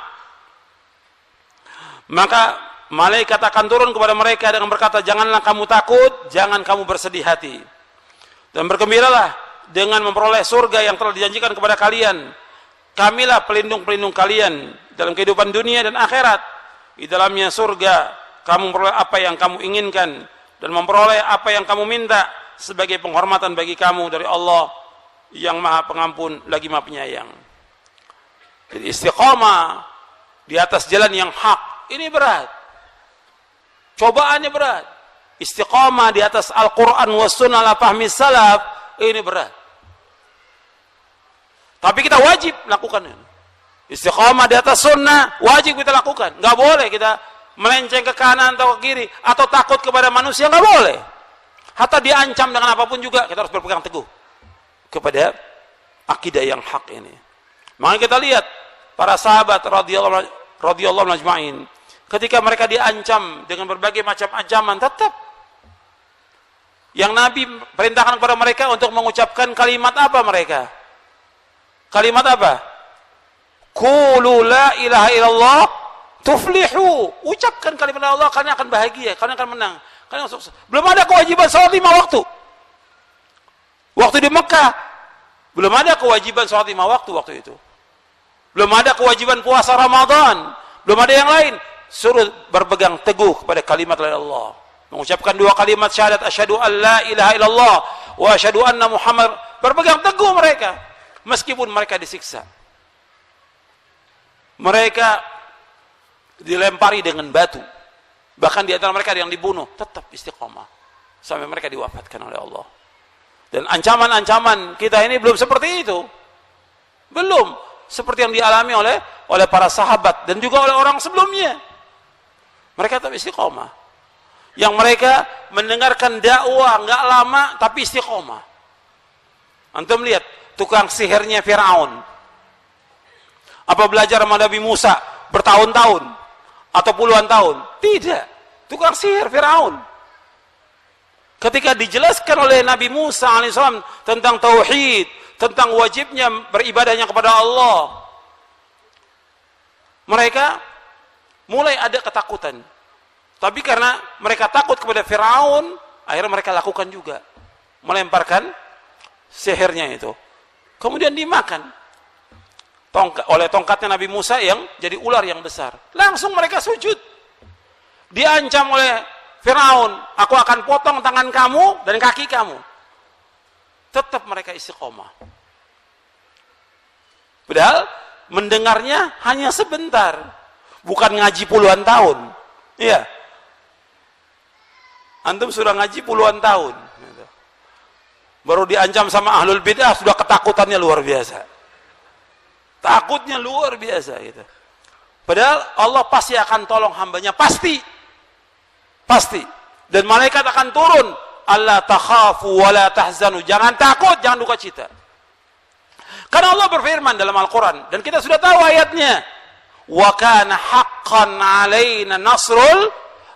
maka malaikat akan turun kepada mereka dengan berkata, janganlah kamu takut, jangan kamu bersedih hati, dan bergembiralah dengan memperoleh surga yang telah dijanjikan kepada kalian. Kamilah pelindung-pelindung kalian dalam kehidupan dunia dan akhirat. Di dalamnya surga, kamu memperoleh apa yang kamu inginkan dan memperoleh apa yang kamu minta sebagai penghormatan bagi kamu dari Allah yang Maha Pengampun lagi Maha Penyayang. Jadi istiqamah di atas jalan yang hak ini berat. Cobaannya berat. Istiqamah di atas Al-Quran wa sunnah ala fahmi salaf ini berat. Tapi kita wajib lakukan ini. Istiqamah di atas sunnah wajib kita lakukan. Nggak boleh kita melenceng ke kanan atau ke kiri atau takut kepada manusia, nggak boleh. Hatta diancam dengan apapun juga kita harus berpegang teguh kepada akidah yang hak ini. Maka kita lihat para sahabat radhiyallahu ajma'in, ketika mereka diancam dengan berbagai macam ancaman, tetap yang Nabi perintahkan kepada mereka untuk mengucapkan kalimat apa mereka? Kalimat apa? Qulu la ilaha illallah tuflihu. Ucapkan kalimat Allah, kalian akan bahagia, kalian akan menang, kalian akan sukses. Belum ada kewajiban salat 5 waktu. Waktu di Mekah belum ada kewajiban salat 5 waktu itu. Belum ada kewajiban puasa Ramadan, belum ada yang lain. Suruh berpegang teguh kepada kalimat la ilaha illallah. Mengucapkan 2 kalimat syahadat asyhadu an la ilaha illallah wa asyhadu anna Muhammad. Berpegang teguh mereka meskipun mereka disiksa. Mereka dilempari dengan batu. Bahkan di antara mereka ada yang dibunuh, tetap istiqamah sampai mereka diwafatkan oleh Allah. Dan ancaman-ancaman kita ini belum seperti itu. Belum seperti yang dialami oleh para sahabat dan juga oleh orang sebelumnya. Mereka tetap istiqamah. Yang mereka mendengarkan dakwah nggak lama tapi istiqamah. Antum lihat tukang sihirnya Firaun. Apa belajar sama Nabi Musa bertahun-tahun atau puluhan tahun? Tidak. Tukang sihir Firaun. Ketika dijelaskan oleh Nabi Musa alaihissalam tentang tauhid, tentang wajibnya beribadahnya kepada Allah, mereka mulai ada ketakutan. Tapi karena mereka takut kepada Firaun, akhirnya mereka lakukan juga, melemparkan sihirnya itu. Kemudian dimakan oleh tongkatnya Nabi Musa yang jadi ular yang besar. Langsung mereka sujud. Diancam oleh Firaun, aku akan potong tangan kamu dan kaki kamu. Tetap mereka istiqomah. Padahal mendengarnya hanya sebentar, bukan ngaji puluhan tahun. Iya. Antum sudah ngaji puluhan tahun. Baru diancam sama ahlul bid'ah sudah ketakutannya luar biasa. Takutnya luar biasa gitu. Padahal Allah pasti akan tolong hambanya, pasti. Pasti. Dan malaikat akan turun, alla takhafu wa la tahzanu. Jangan takut, jangan duka cita. Karena Allah berfirman dalam Al-Qur'an dan kita sudah tahu ayatnya. Wa kana haqqan 'alaina nasrul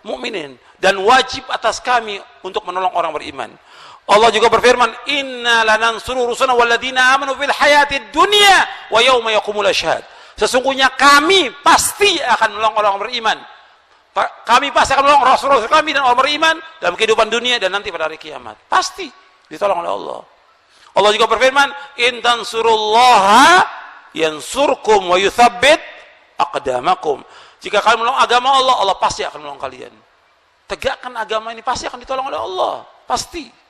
mu'minin, dan wajib atas kami untuk menolong orang beriman. Allah juga berfirman, inna lanansuru rusulana walladzina amanu fil hayatid dunya wa yauma yaqumul asyhad. Sesungguhnya kami pasti akan menolong orang beriman. Kami pasti akan menolong rasul-rasul kami dan orang beriman dalam kehidupan dunia dan nanti pada hari kiamat. Pasti ditolong oleh Allah. Allah juga berfirman, in tansurullaha yansurkum wa yuthabbit aqdamakum. Jika kalian menolong agama Allah, Allah pasti akan menolong kalian. Tegakkan agama ini, pasti akan ditolong oleh Allah. Pasti.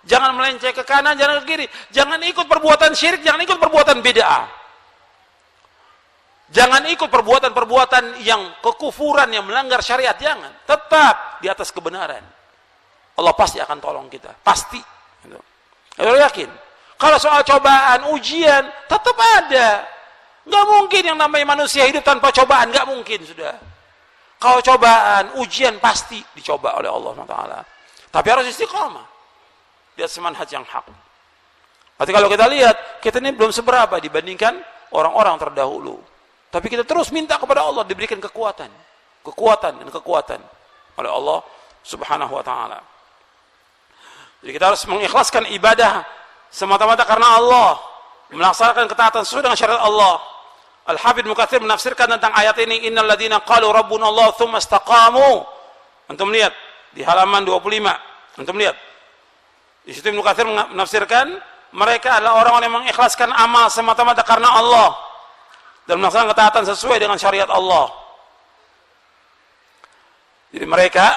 Jangan melenceng ke kanan, jangan ke kiri. Jangan ikut perbuatan syirik, jangan ikut perbuatan bid'ah. Jangan ikut perbuatan-perbuatan yang kekufuran, yang melanggar syariat. Jangan. Tetap di atas kebenaran. Allah pasti akan tolong kita. Pasti. Gitu. Yakin. Kalau soal cobaan, ujian, tetap ada. Nggak mungkin yang namanya manusia hidup tanpa cobaan. Nggak mungkin sudah. Kalau cobaan, ujian pasti dicoba oleh Allah SWT. Tapi harus istiqamah. Di atas manhaj yang hak. Tapi kalau kita lihat, kita ini belum seberapa dibandingkan orang-orang terdahulu. Tapi kita terus minta kepada Allah diberikan kekuatan. kekuatan dan kekuatan oleh Allah Subhanahu wa taala. Jadi kita harus mengikhlaskan ibadah semata-mata karena Allah, melaksanakan ketaatan sesuai dengan syariat Allah. Al-Hafidz Ibnu Katsir menafsirkan tentang ayat ini, innal ladzina qalu rabbuna Allah tsumma istaqamu. Antum lihat di halaman 25. Antum lihat. Di situ Ibnu Katsir menafsirkan mereka adalah orang-orang yang mengikhlaskan amal semata-mata karena Allah dan melaksanakan ketaatan sesuai dengan syariat Allah. Jadi mereka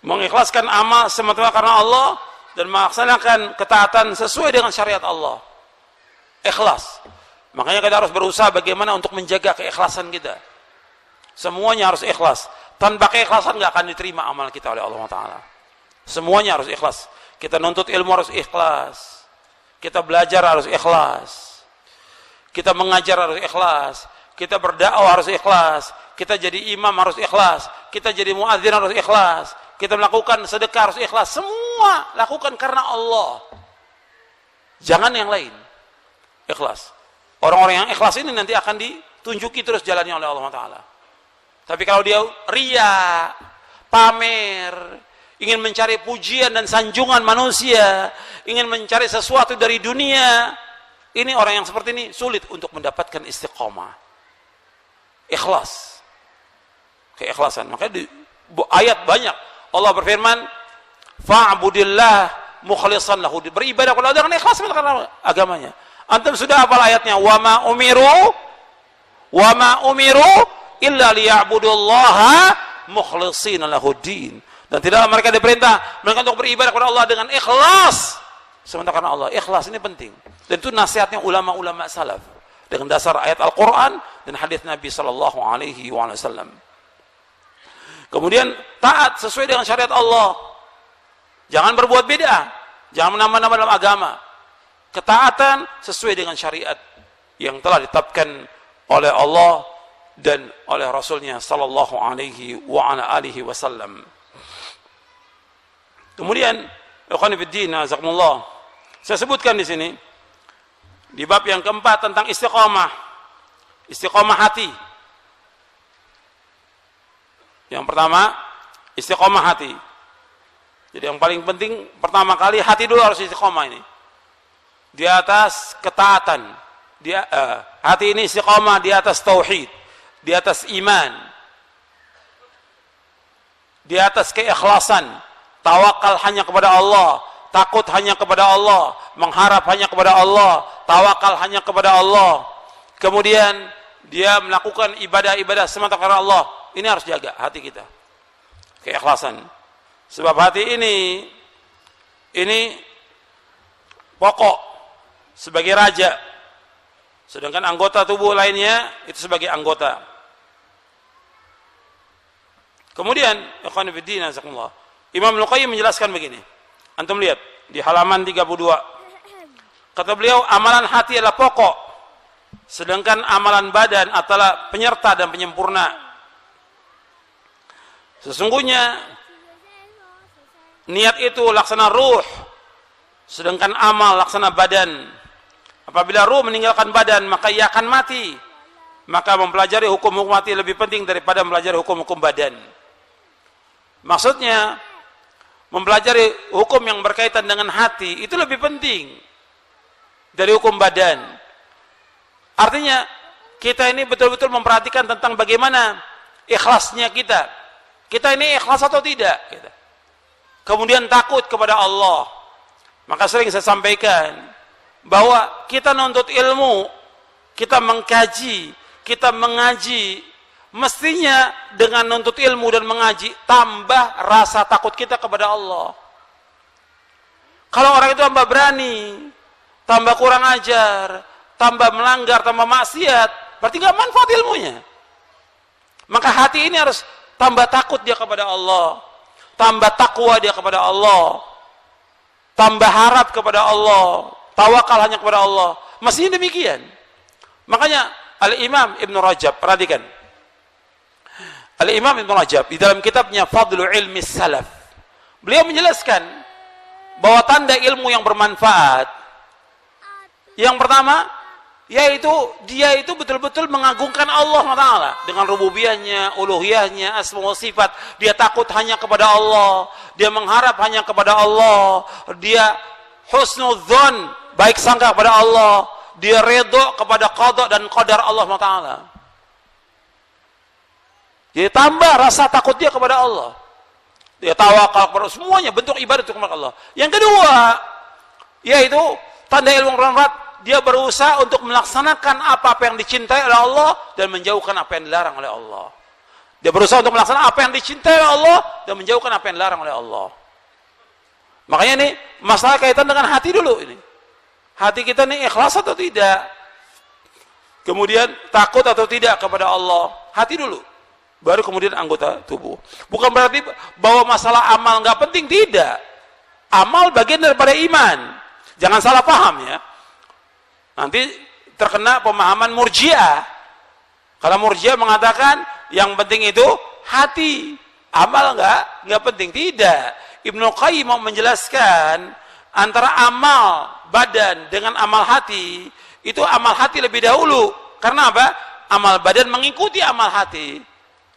mengikhlaskan amal semata-mata karena Allah dan melaksanakan ketaatan sesuai dengan syariat Allah. Ikhlas. Makanya kita harus berusaha bagaimana untuk menjaga keikhlasan kita. Semuanya harus ikhlas. Tanpa keikhlasan nggak akan diterima amal kita oleh Allah Ta'ala. Semuanya harus ikhlas. Kita nuntut ilmu harus ikhlas. Kita belajar harus ikhlas. Kita mengajar harus ikhlas. Kita berdakwah harus ikhlas. Kita jadi imam harus ikhlas. Kita jadi muadzin harus ikhlas. Kita melakukan sedekah harus ikhlas. Semua lakukan karena Allah. Jangan yang lain. Ikhlas. Orang-orang yang ikhlas ini nanti akan ditunjuki terus jalannya oleh Allah Ta'ala. Tapi kalau dia ria, pamer, ingin mencari pujian dan sanjungan manusia, ingin mencari sesuatu dari dunia, ini orang yang seperti ini sulit untuk mendapatkan istiqomah. Ikhlas. Keikhlasan. Makanya di ayat banyak Allah berfirman, fa'budillah mukhlishan lahu. Beribadah kepada Allah dengan ikhlas karena agamanya. Antum sudah hafal ayatnya, wa ma umiru illa liya'budullaha mukhlishina lahuddin. Dan tidaklah mereka diperintah mereka untuk beribadah kepada Allah dengan ikhlas. Sementara karena Allah, ikhlas ini penting. Dan itu nasihatnya ulama-ulama salaf dengan dasar ayat Al-Qur'an dan hadis Nabi sallallahu alaihi wasallam. Kemudian taat sesuai dengan syariat Allah. Jangan berbuat bid'ah, jangan menambah-nambah dalam agama. Ketaatan sesuai dengan syariat yang telah ditetapkan oleh Allah dan oleh Rasulnya sallallahu alaihi wasallam. Kemudian, ikhwan fillah, jazakumullah. Saya sebutkan di sini di bab yang keempat tentang istiqamah. Istiqamah hati. Yang pertama, istiqamah hati. Jadi yang paling penting pertama kali hati dulu harus istiqamah ini. Di atas ketaatan. Hati ini istiqamah di atas tauhid, di atas iman, di atas keikhlasan, tawakal hanya kepada Allah, takut hanya kepada Allah, mengharap hanya kepada Allah, tawakal hanya kepada Allah. Kemudian dia melakukan ibadah-ibadah semata karena Allah. Ini harus jaga hati kita, keikhlasan. Sebab hati ini pokok sebagai raja, sedangkan anggota tubuh lainnya itu sebagai anggota. Kemudian ikhwan fillah, jazakumullah, Imam Al-Qayyim menjelaskan begini. Antum lihat di halaman 32. Kata beliau, amalan hati adalah pokok, sedangkan amalan badan adalah penyerta dan penyempurna. Sesungguhnya niat itu laksana ruh, sedangkan amal laksana badan. Apabila ruh meninggalkan badan, maka ia akan mati. Maka mempelajari hukum-hukum mati lebih penting daripada mempelajari hukum-hukum badan. Maksudnya, mempelajari hukum yang berkaitan dengan hati itu lebih penting dari hukum badan. Artinya, kita ini betul-betul memperhatikan tentang bagaimana ikhlasnya kita. Kita ini ikhlas atau tidak? Kemudian takut kepada Allah. Maka sering saya sampaikan bahwa kita nuntut ilmu, kita mengkaji, kita mengaji, mestinya dengan nuntut ilmu dan mengaji tambah rasa takut kita kepada Allah. Kalau orang itu tambah berani, tambah kurang ajar, tambah melanggar, tambah maksiat, berarti nggak manfaat ilmunya. Maka hati ini harus tambah takut dia kepada Allah, tambah takwa dia kepada Allah, tambah harap kepada Allah, tawakal hanya kepada Allah. Mestinya demikian. Makanya Al-Imam Ibn Rajab, perhatikan. Al-Imam Ibn Rajab di dalam kitabnya Fadlu Ilmi Salaf, beliau menjelaskan bahwa tanda ilmu yang bermanfaat, yang pertama, yaitu dia itu betul-betul mengagungkan Allah Taala dengan rububiyahnya, uluhiyahnya, asma wa sifat. Dia takut hanya kepada Allah, dia mengharap hanya kepada Allah, dia husnudzon, baik sangka kepada Allah, dia redha kepada qada dan qadar Allah Taala. Dia tambah rasa takut dia kepada Allah. Dia tawakal kepada semuanya, bentuk ibadah itu kepada Allah. Yang kedua, yaitu tanda ilmu bermanfaat, dia berusaha untuk melaksanakan apa yang dicintai oleh Allah dan menjauhkan apa yang dilarang oleh Allah. Dia berusaha untuk melaksanakan apa yang dicintai oleh Allah dan menjauhkan apa yang dilarang oleh Allah. Makanya ini masalah kaitan dengan hati dulu ini. Hati kita ini ikhlas atau tidak? Kemudian takut atau tidak kepada Allah? Hati dulu. Baru kemudian anggota tubuh. Bukan berarti bahwa masalah amal nggak penting, tidak. Amal bagian daripada iman. Jangan salah paham ya. Nanti terkena pemahaman Murji'ah. Karena Murji'ah mengatakan yang penting itu hati. Amal nggak penting, tidak. Ibnu Qayyim mau menjelaskan antara amal badan dengan amal hati, itu amal hati lebih dahulu. Karena apa? Amal badan mengikuti amal hati.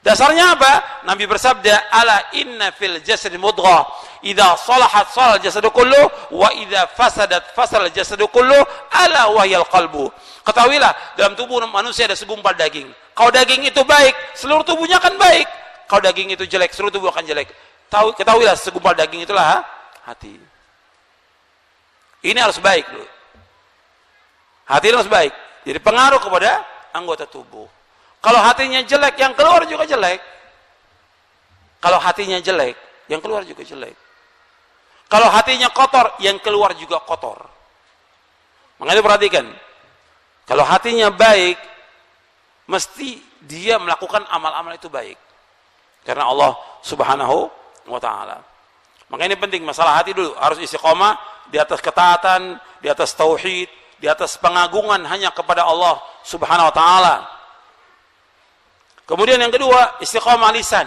Dasarnya apa? Nabi bersabda, ala inna fil jasad mudghah, idza salahat salal jasadu kullu, wa idza fasadat fasal jasadu kullu, ala wahyal qalbu. Ketahuilah, dalam tubuh manusia ada segumpal daging. Kalau daging itu baik, seluruh tubuhnya akan baik. Kalau daging itu jelek, seluruh tubuh akan jelek. Ketahuilah, segumpal daging itulah hati. Ini harus baik loh. Hati harus baik. Jadi pengaruh kepada anggota tubuh. Kalau hatinya jelek, yang keluar juga jelek. Kalau hatinya jelek, yang keluar juga jelek. Kalau hatinya kotor, yang keluar juga kotor. Makanya perhatikan, kalau hatinya baik, mesti dia melakukan amal-amal itu baik. Karena Allah Subhanahu wa ta'ala. Makanya ini penting, masalah hati dulu. Harus istiqomah di atas ketaatan, di atas tauhid, di atas pengagungan hanya kepada Allah Subhanahu wa ta'ala. Kemudian yang kedua, istiqomah lisan.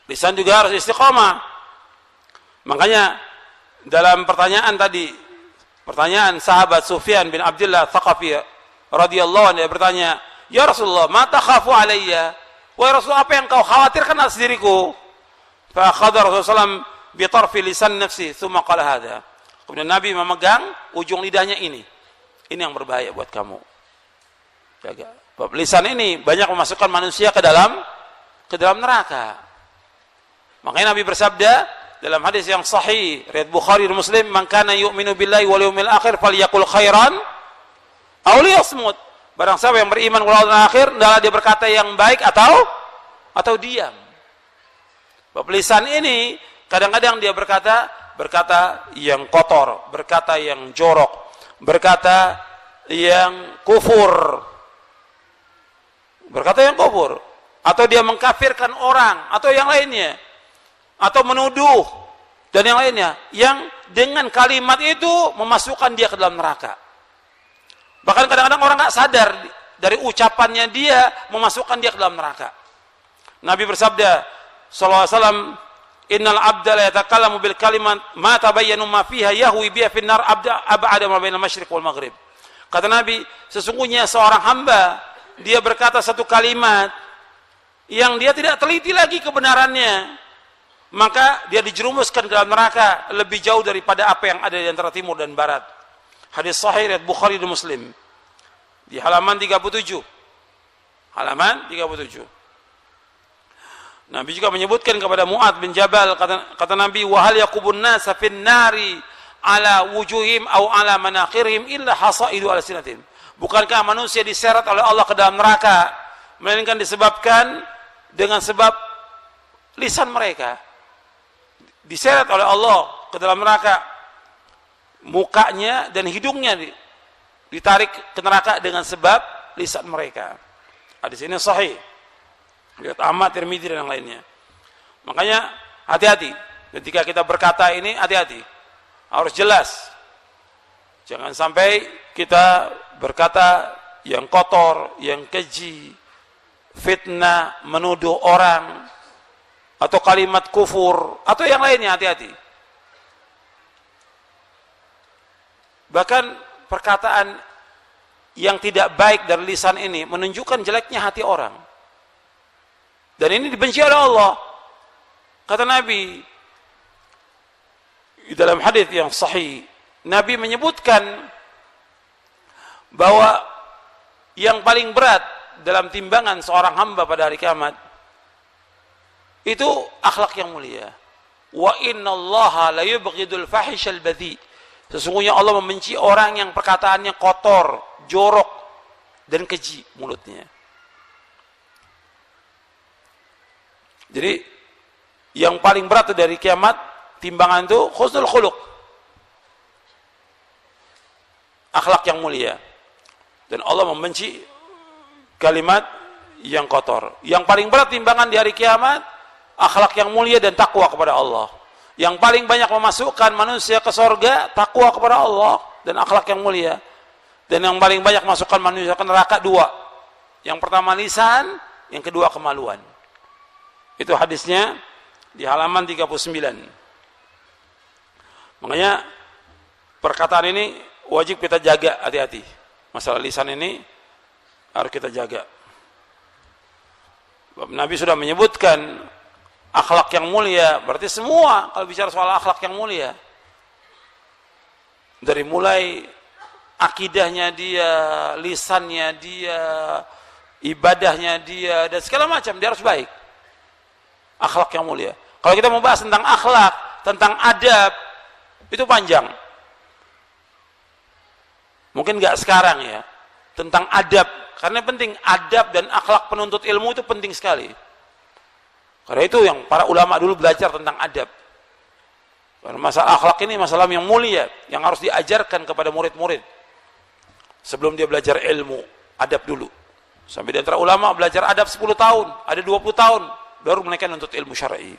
Lisan juga harus istiqomah. Makanya dalam pertanyaan tadi, pertanyaan sahabat Sufyan bin Abdullah Thaqafi radhiyallahu anhu, dia bertanya, "Ya Rasulullah, ma takhafu alayya?" Wahai Rasulullah, apa yang kau khawatirkan atas diriku? Fa akhadha Rasulullah SAW bi tarfi lisan nafsi, thumma qala hadha. Kemudian Nabi memegang ujung lidahnya ini. Ini yang berbahaya buat kamu. Jaga. Lisan ini banyak memasukkan manusia ke dalam neraka. Makanya Nabi bersabda dalam hadis yang sahih riwayat Bukhari dan Muslim, "Man kana yu'minu billahi wal yawmil akhir falyaqul khairan aw liyasmut." Barang siapa yang beriman kepada Allah akhir, hendaklah dia berkata yang baik atau diam. Bab lisan ini kadang-kadang dia berkata yang kotor, berkata yang jorok, berkata yang kufur. Berkata yang kufur, atau dia mengkafirkan orang, atau yang lainnya, atau menuduh dan yang lainnya, yang dengan kalimat itu memasukkan dia ke dalam neraka. Bahkan kadang-kadang orang nggak sadar dari ucapannya dia memasukkan dia ke dalam neraka. Nabi bersabda sallallahu alaihi wasallam, "Innal abda la yatakallamu bil kalimat ma tabayyanu ma fiha yahwi biha fin nar ab'ada ma bainal masyriq wal maghrib." Kata Nabi, sesungguhnya seorang hamba dia berkata satu kalimat yang dia tidak teliti lagi kebenarannya, maka dia dijerumuskan ke dalam neraka lebih jauh daripada apa yang ada di antara timur dan barat. Hadis sahih riwayat Bukhari dan Muslim di halaman 37. Halaman 37. Nabi juga menyebutkan kepada Mu'adz bin Jabal, kata Nabi, "Wa hal yaqubun nasa fin nari ala wujuhim aw ala manakhirihim illa hasaidu alsinatin." Bukankah manusia diseret oleh Allah ke dalam neraka, melainkan disebabkan dengan sebab lisan mereka. Diseret oleh Allah ke dalam neraka, mukanya dan hidungnya ditarik ke neraka dengan sebab lisan mereka. Hadis ini sahih. Riwayat Ahmad, Tirmidzi dan yang lainnya. Makanya hati-hati ketika kita berkata ini, hati-hati. Harus jelas. Jangan sampai kita berkata yang kotor, yang keji, fitnah, menuduh orang, atau kalimat kufur, atau yang lainnya, hati-hati. Bahkan perkataan yang tidak baik dari lisan ini menunjukkan jeleknya hati orang. Dan ini dibenci oleh Allah. Kata Nabi di dalam hadis yang sahih, Nabi menyebutkan bahwa yang paling berat dalam timbangan seorang hamba pada hari kiamat itu akhlak yang mulia. Wa innallaha la yubghidul fahishal badhi. Sesungguhnya Allah membenci orang yang perkataannya kotor, jorok dan keji mulutnya. Jadi yang paling berat dari kiamat timbangan itu husnul khuluq, akhlak yang mulia. Dan Allah membenci kalimat yang kotor. Yang paling berat timbangan di hari kiamat akhlak yang mulia dan takwa kepada Allah. Yang paling banyak memasukkan manusia ke surga takwa kepada Allah dan akhlak yang mulia. Dan yang paling banyak masukkan manusia ke neraka dua. Yang pertama lisan, yang kedua kemaluan. Itu hadisnya di halaman 39. Makanya perkataan ini wajib kita jaga, hati-hati. Masalah lisan ini harus kita jaga. Nabi sudah menyebutkan akhlak yang mulia, berarti semua kalau bicara soal akhlak yang mulia, dari mulai akidahnya dia, lisannya dia, ibadahnya dia, dan segala macam dia harus baik. Akhlak yang mulia. Kalau kita mau bahas tentang akhlak, tentang adab, itu panjang. Mungkin nggak sekarang ya, tentang adab, karena penting adab dan akhlak penuntut ilmu itu penting sekali. Karena itu yang para ulama dulu belajar tentang adab. Karena masalah akhlak ini masalah yang mulia, yang harus diajarkan kepada murid-murid sebelum dia belajar ilmu adab dulu. Sampai di antara ulama belajar adab 10 tahun, ada 20 tahun baru mereka menuntut ilmu syar'i.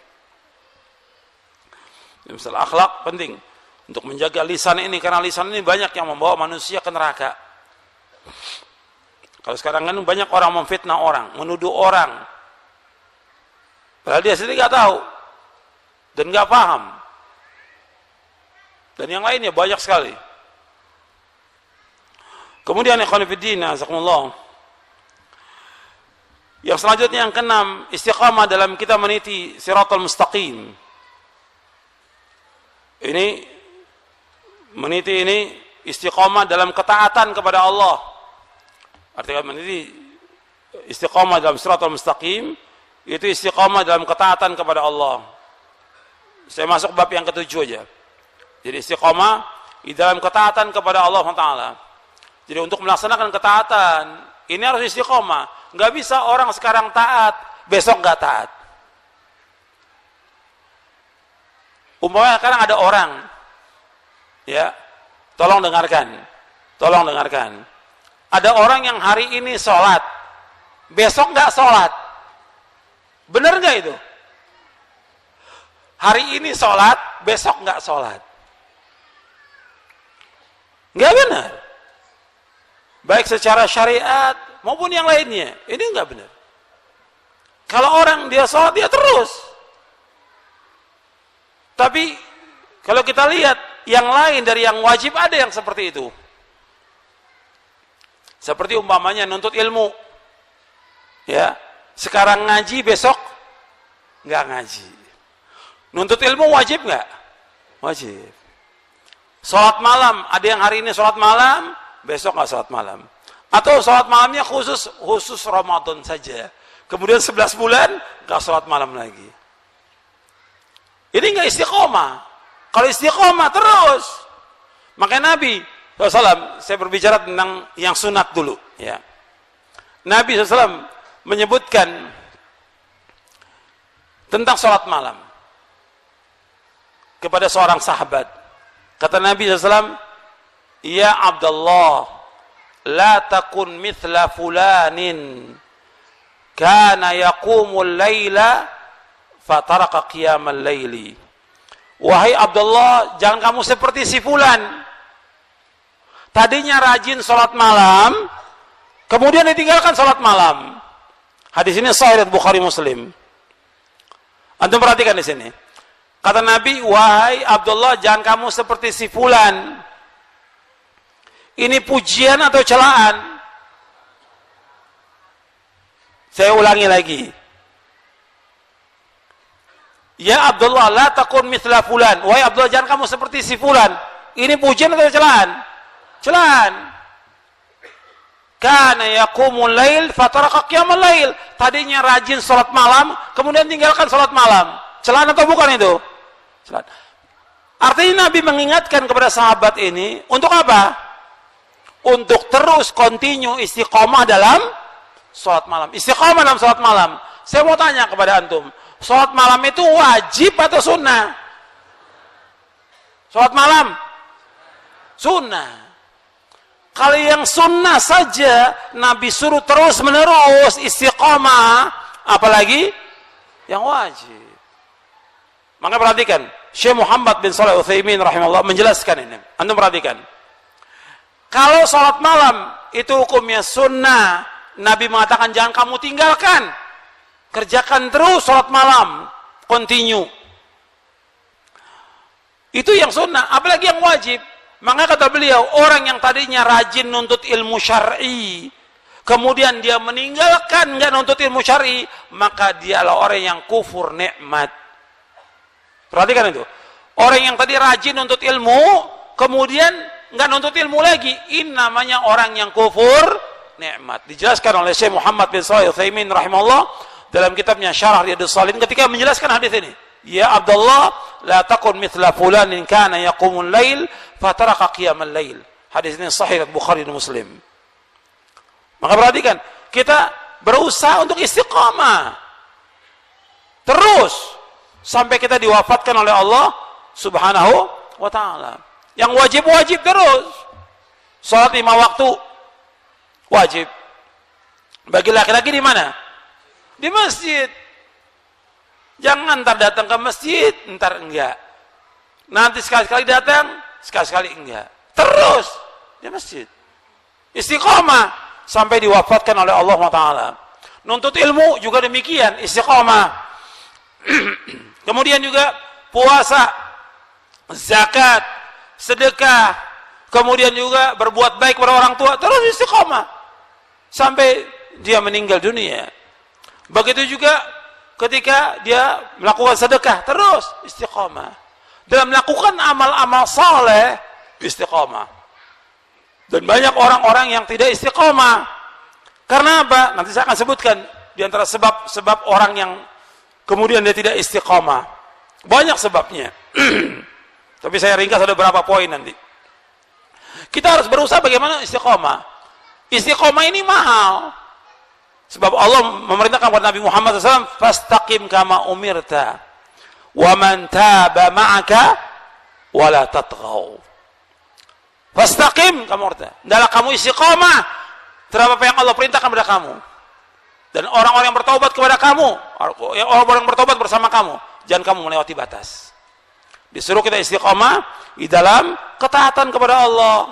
Masalah akhlak penting untuk menjaga lisan ini, karena lisan ini banyak yang membawa manusia ke neraka. Kalau sekarang kan banyak orang memfitnah orang, menuduh orang, padahal dia sendiri nggak tahu dan nggak paham. Dan yang lainnya banyak sekali. Kemudian ikhwan fillah, jazakumullah. Yang selanjutnya yang keenam, istiqamah dalam kita meniti siratal mustaqim. Ini meniti ini istiqamah dalam ketaatan kepada Allah. Artinya meniti istiqamah dalam siratal mustaqim itu istiqamah dalam ketaatan kepada Allah. Saya masuk bab yang ke-7 aja. Jadi istiqamah di dalam ketaatan kepada Allah Taala. Jadi untuk melaksanakan ketaatan ini harus istiqamah. Nggak bisa orang sekarang taat, besok nggak taat. Umpamanya sekarang ada orang, ya, tolong dengarkan. Ada orang yang hari ini sholat, besok nggak sholat. Benar nggak itu? Hari ini sholat, besok nggak sholat. Nggak benar. Baik secara syariat maupun yang lainnya, ini nggak benar. Kalau orang dia sholat dia terus, tapi kalau kita lihat yang lain dari yang wajib ada yang seperti itu. Seperti umpamanya nuntut ilmu, ya sekarang ngaji besok nggak ngaji. Nuntut ilmu wajib nggak? Wajib. Sholat malam, ada yang hari ini sholat malam, besok nggak sholat malam. Atau sholat malamnya khusus Ramadan saja. Kemudian 11 bulan nggak sholat malam lagi. Ini nggak istiqomah. Kalau istiqomah terus, makanya Nabi SAW, saya berbicara tentang yang sunat dulu. Ya. Nabi SAW menyebutkan tentang sholat malam kepada seorang sahabat. Kata Nabi SAW, ya Abdullah, la takun mithla fulanin kana yaqumul layla fataraka qiyamal layli. Wahai Abdullah, jangan kamu seperti si fulan. Tadinya rajin sholat malam, kemudian ditinggalkan sholat malam. Hadis ini sahih Bukhari Muslim. Antum perhatikan di sini. Kata Nabi, wahai Abdullah, jangan kamu seperti si fulan Ini pujian atau celaan? Saya ulangi lagi. Ya Abdullah, la takun mithla fulan. Wahai Abdullah, jangan kamu seperti si fulan. Ini pujian atau celaan? Celaan. Kana yaqumul lail fataraka qiyamul lail. Tadinya rajin salat malam, kemudian tinggalkan salat malam. Celaan atau bukan itu? Celaan. Artinya Nabi mengingatkan kepada sahabat ini untuk apa? Untuk terus continue istiqomah dalam salat malam. Istiqomah dalam salat malam. Saya mau tanya kepada antum, salat malam itu wajib atau sunnah? Salat malam sunnah. Kalau yang sunnah saja Nabi suruh terus menerus istiqomah, apalagi yang wajib. Maka perhatikan, Syekh Muhammad bin Shalih Al-Utsaimin rahimahullah menjelaskan ini. Antum perhatikan. Kalau salat malam itu hukumnya sunnah, Nabi mengatakan jangan kamu tinggalkan. Kerjakan terus salat malam, continue. Itu yang sunnah, apalagi yang wajib. Maka kata beliau, orang yang tadinya rajin nuntut ilmu syar'i, kemudian dia meninggalkan nggak nuntut ilmu syar'i, maka dialah orang yang kufur nikmat. Perhatikan itu. Orang yang tadi rajin nuntut ilmu, kemudian nggak nuntut ilmu lagi, ini namanya orang yang kufur nikmat. Dijelaskan oleh Syekh Muhammad bin Shalih Al-Utsaimin rahimahullah dalam kitabnya Syarah Riyadhus Shalihin ketika menjelaskan hadis ini. Ya Abdullah, la takun mithla fulanin kana yaqumul lail fataraka qiyamal lail. Hadis ini sahih Bukhari dan Muslim. Maka perhatikan, kita berusaha untuk istiqamah terus sampai kita diwafatkan oleh Allah Subhanahu wa taala. Yang wajib-wajib terus. Salat 5 waktu wajib. Bagi laki-laki di mana? Di masjid. Jangan ntar datang ke masjid, ntar enggak. Nanti sekali-sekali datang, sekali-sekali enggak. Terus di masjid. Istiqomah sampai diwafatkan oleh Allah Taala. Nuntut ilmu juga demikian, istiqomah. Kemudian juga puasa, zakat, sedekah, kemudian juga berbuat baik kepada orang tua, terus istiqomah sampai dia meninggal dunia. Begitu juga ketika dia melakukan sedekah, terus istiqomah. Dalam melakukan amal-amal saleh, istiqomah. Dan banyak orang-orang yang tidak istiqomah. Karena apa? Nanti saya akan sebutkan di antara sebab orang yang kemudian dia tidak istiqomah. Banyak sebabnya. Tapi saya ringkas ada beberapa poin nanti. Kita harus berusaha bagaimana istiqomah. Istiqomah ini mahal. Sebab Allah memerintahkan kepada Nabi Muhammad SAW, fastaqim kama umirta, wa man taba ma'aka, wa la tatghaw. Fastaqim kama umirta. Hendaklah kamu istiqomah terhadap apa yang Allah perintahkan kepada kamu. Dan orang-orang yang bertaubat kepada kamu, orang-orang yang bertaubat bersama kamu, jangan kamu melewati batas. Disuruh kita istiqomah di dalam ketaatan kepada Allah.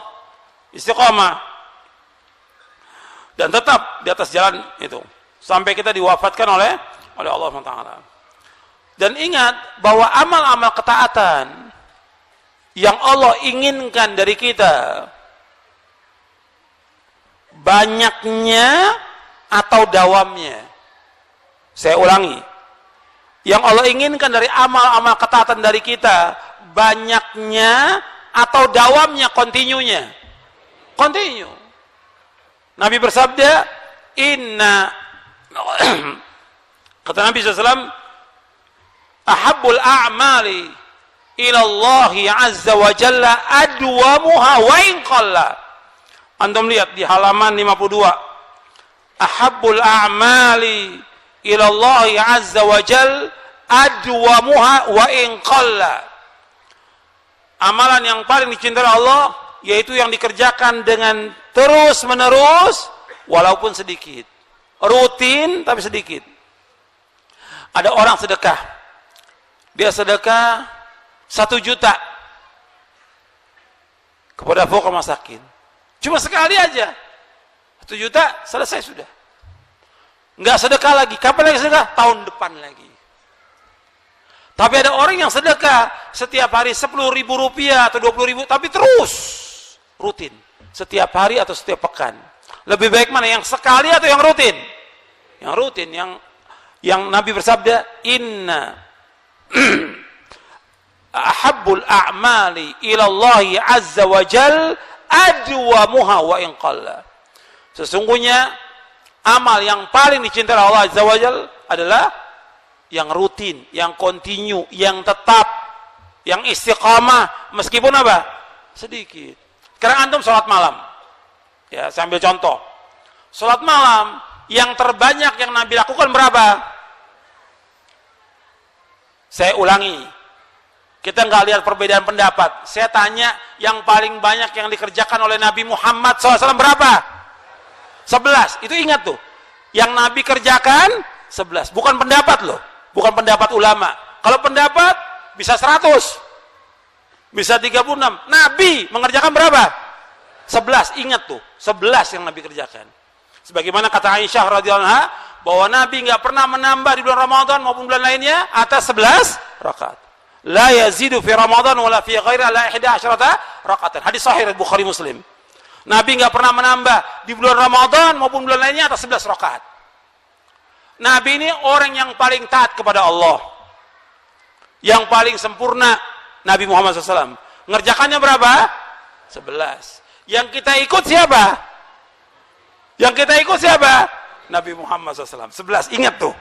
Istiqomah. Dan tetap di atas jalan itu sampai kita diwafatkan oleh Allah Taala. Dan ingat bahwa amal-amal ketaatan yang Allah inginkan dari kita, banyaknya atau dawamnya. Saya ulangi, yang Allah inginkan dari amal-amal ketaatan dari kita, banyaknya atau dawamnya, kontinunya. Continue. Nabi bersabda, inna kata Nabi SAW, ahabbul a'mali ilallahi azza wa jalla adwamuha wa in qalla. Antum lihat di halaman 52. Ahabbul a'mali ilallahi azza wa jalla adwamuha wa in qalla. Amalan yang paling dicintai Allah yaitu yang dikerjakan dengan terus menerus walaupun sedikit, rutin tapi sedikit. Ada orang sedekah, dia sedekah 1 juta kepada fakir masakin, cuma sekali aja 1 juta selesai sudah, nggak sedekah lagi. Kapan lagi sedekah? Tahun depan lagi. Tapi ada orang yang sedekah setiap hari 10.000 rupiah atau 20.000, tapi terus rutin. Setiap hari atau setiap pekan? Lebih baik mana, yang sekali atau yang rutin? Yang rutin, yang Nabi bersabda, inna ahabbul a'mali ilallahi azza wa jal adwamuha wa in qalla. Sesungguhnya amal yang paling dicintai Allah azza wa jal adalah yang rutin, yang kontinu, yang tetap, yang istiqamah, meskipun apa? Sedikit. Sekarang antum sholat malam. Ya, saya ambil contoh. Sholat malam yang terbanyak yang Nabi lakukan berapa? Saya ulangi. Kita nggak lihat perbedaan pendapat. Saya tanya, yang paling banyak yang dikerjakan oleh Nabi Muhammad SAW berapa? 11. Itu ingat tuh. Yang Nabi kerjakan 11. Bukan pendapat loh. Bukan pendapat ulama. Kalau pendapat bisa 100. Bisa 36. Nabi mengerjakan berapa? 11. Ingat tuh. 11 yang Nabi kerjakan. Sebagaimana kata Aisyah radhiyallahu anha, bahwa Nabi nggak pernah menambah di bulan Ramadan maupun bulan lainnya atas 11 rakaat. La yazidu fi Ramadan wala fi ghairi ala 11 rakaatan. Hadis sahih Bukhari Muslim. Nabi nggak pernah menambah di bulan Ramadan maupun bulan lainnya atas 11 rakaat. Nabi ini orang yang paling taat kepada Allah, yang paling sempurna. Nabi Muhammad SAW ngerjakannya berapa? 11. Yang kita ikut siapa? Yang kita ikut siapa? Nabi Muhammad SAW. 11. Ingat tuh,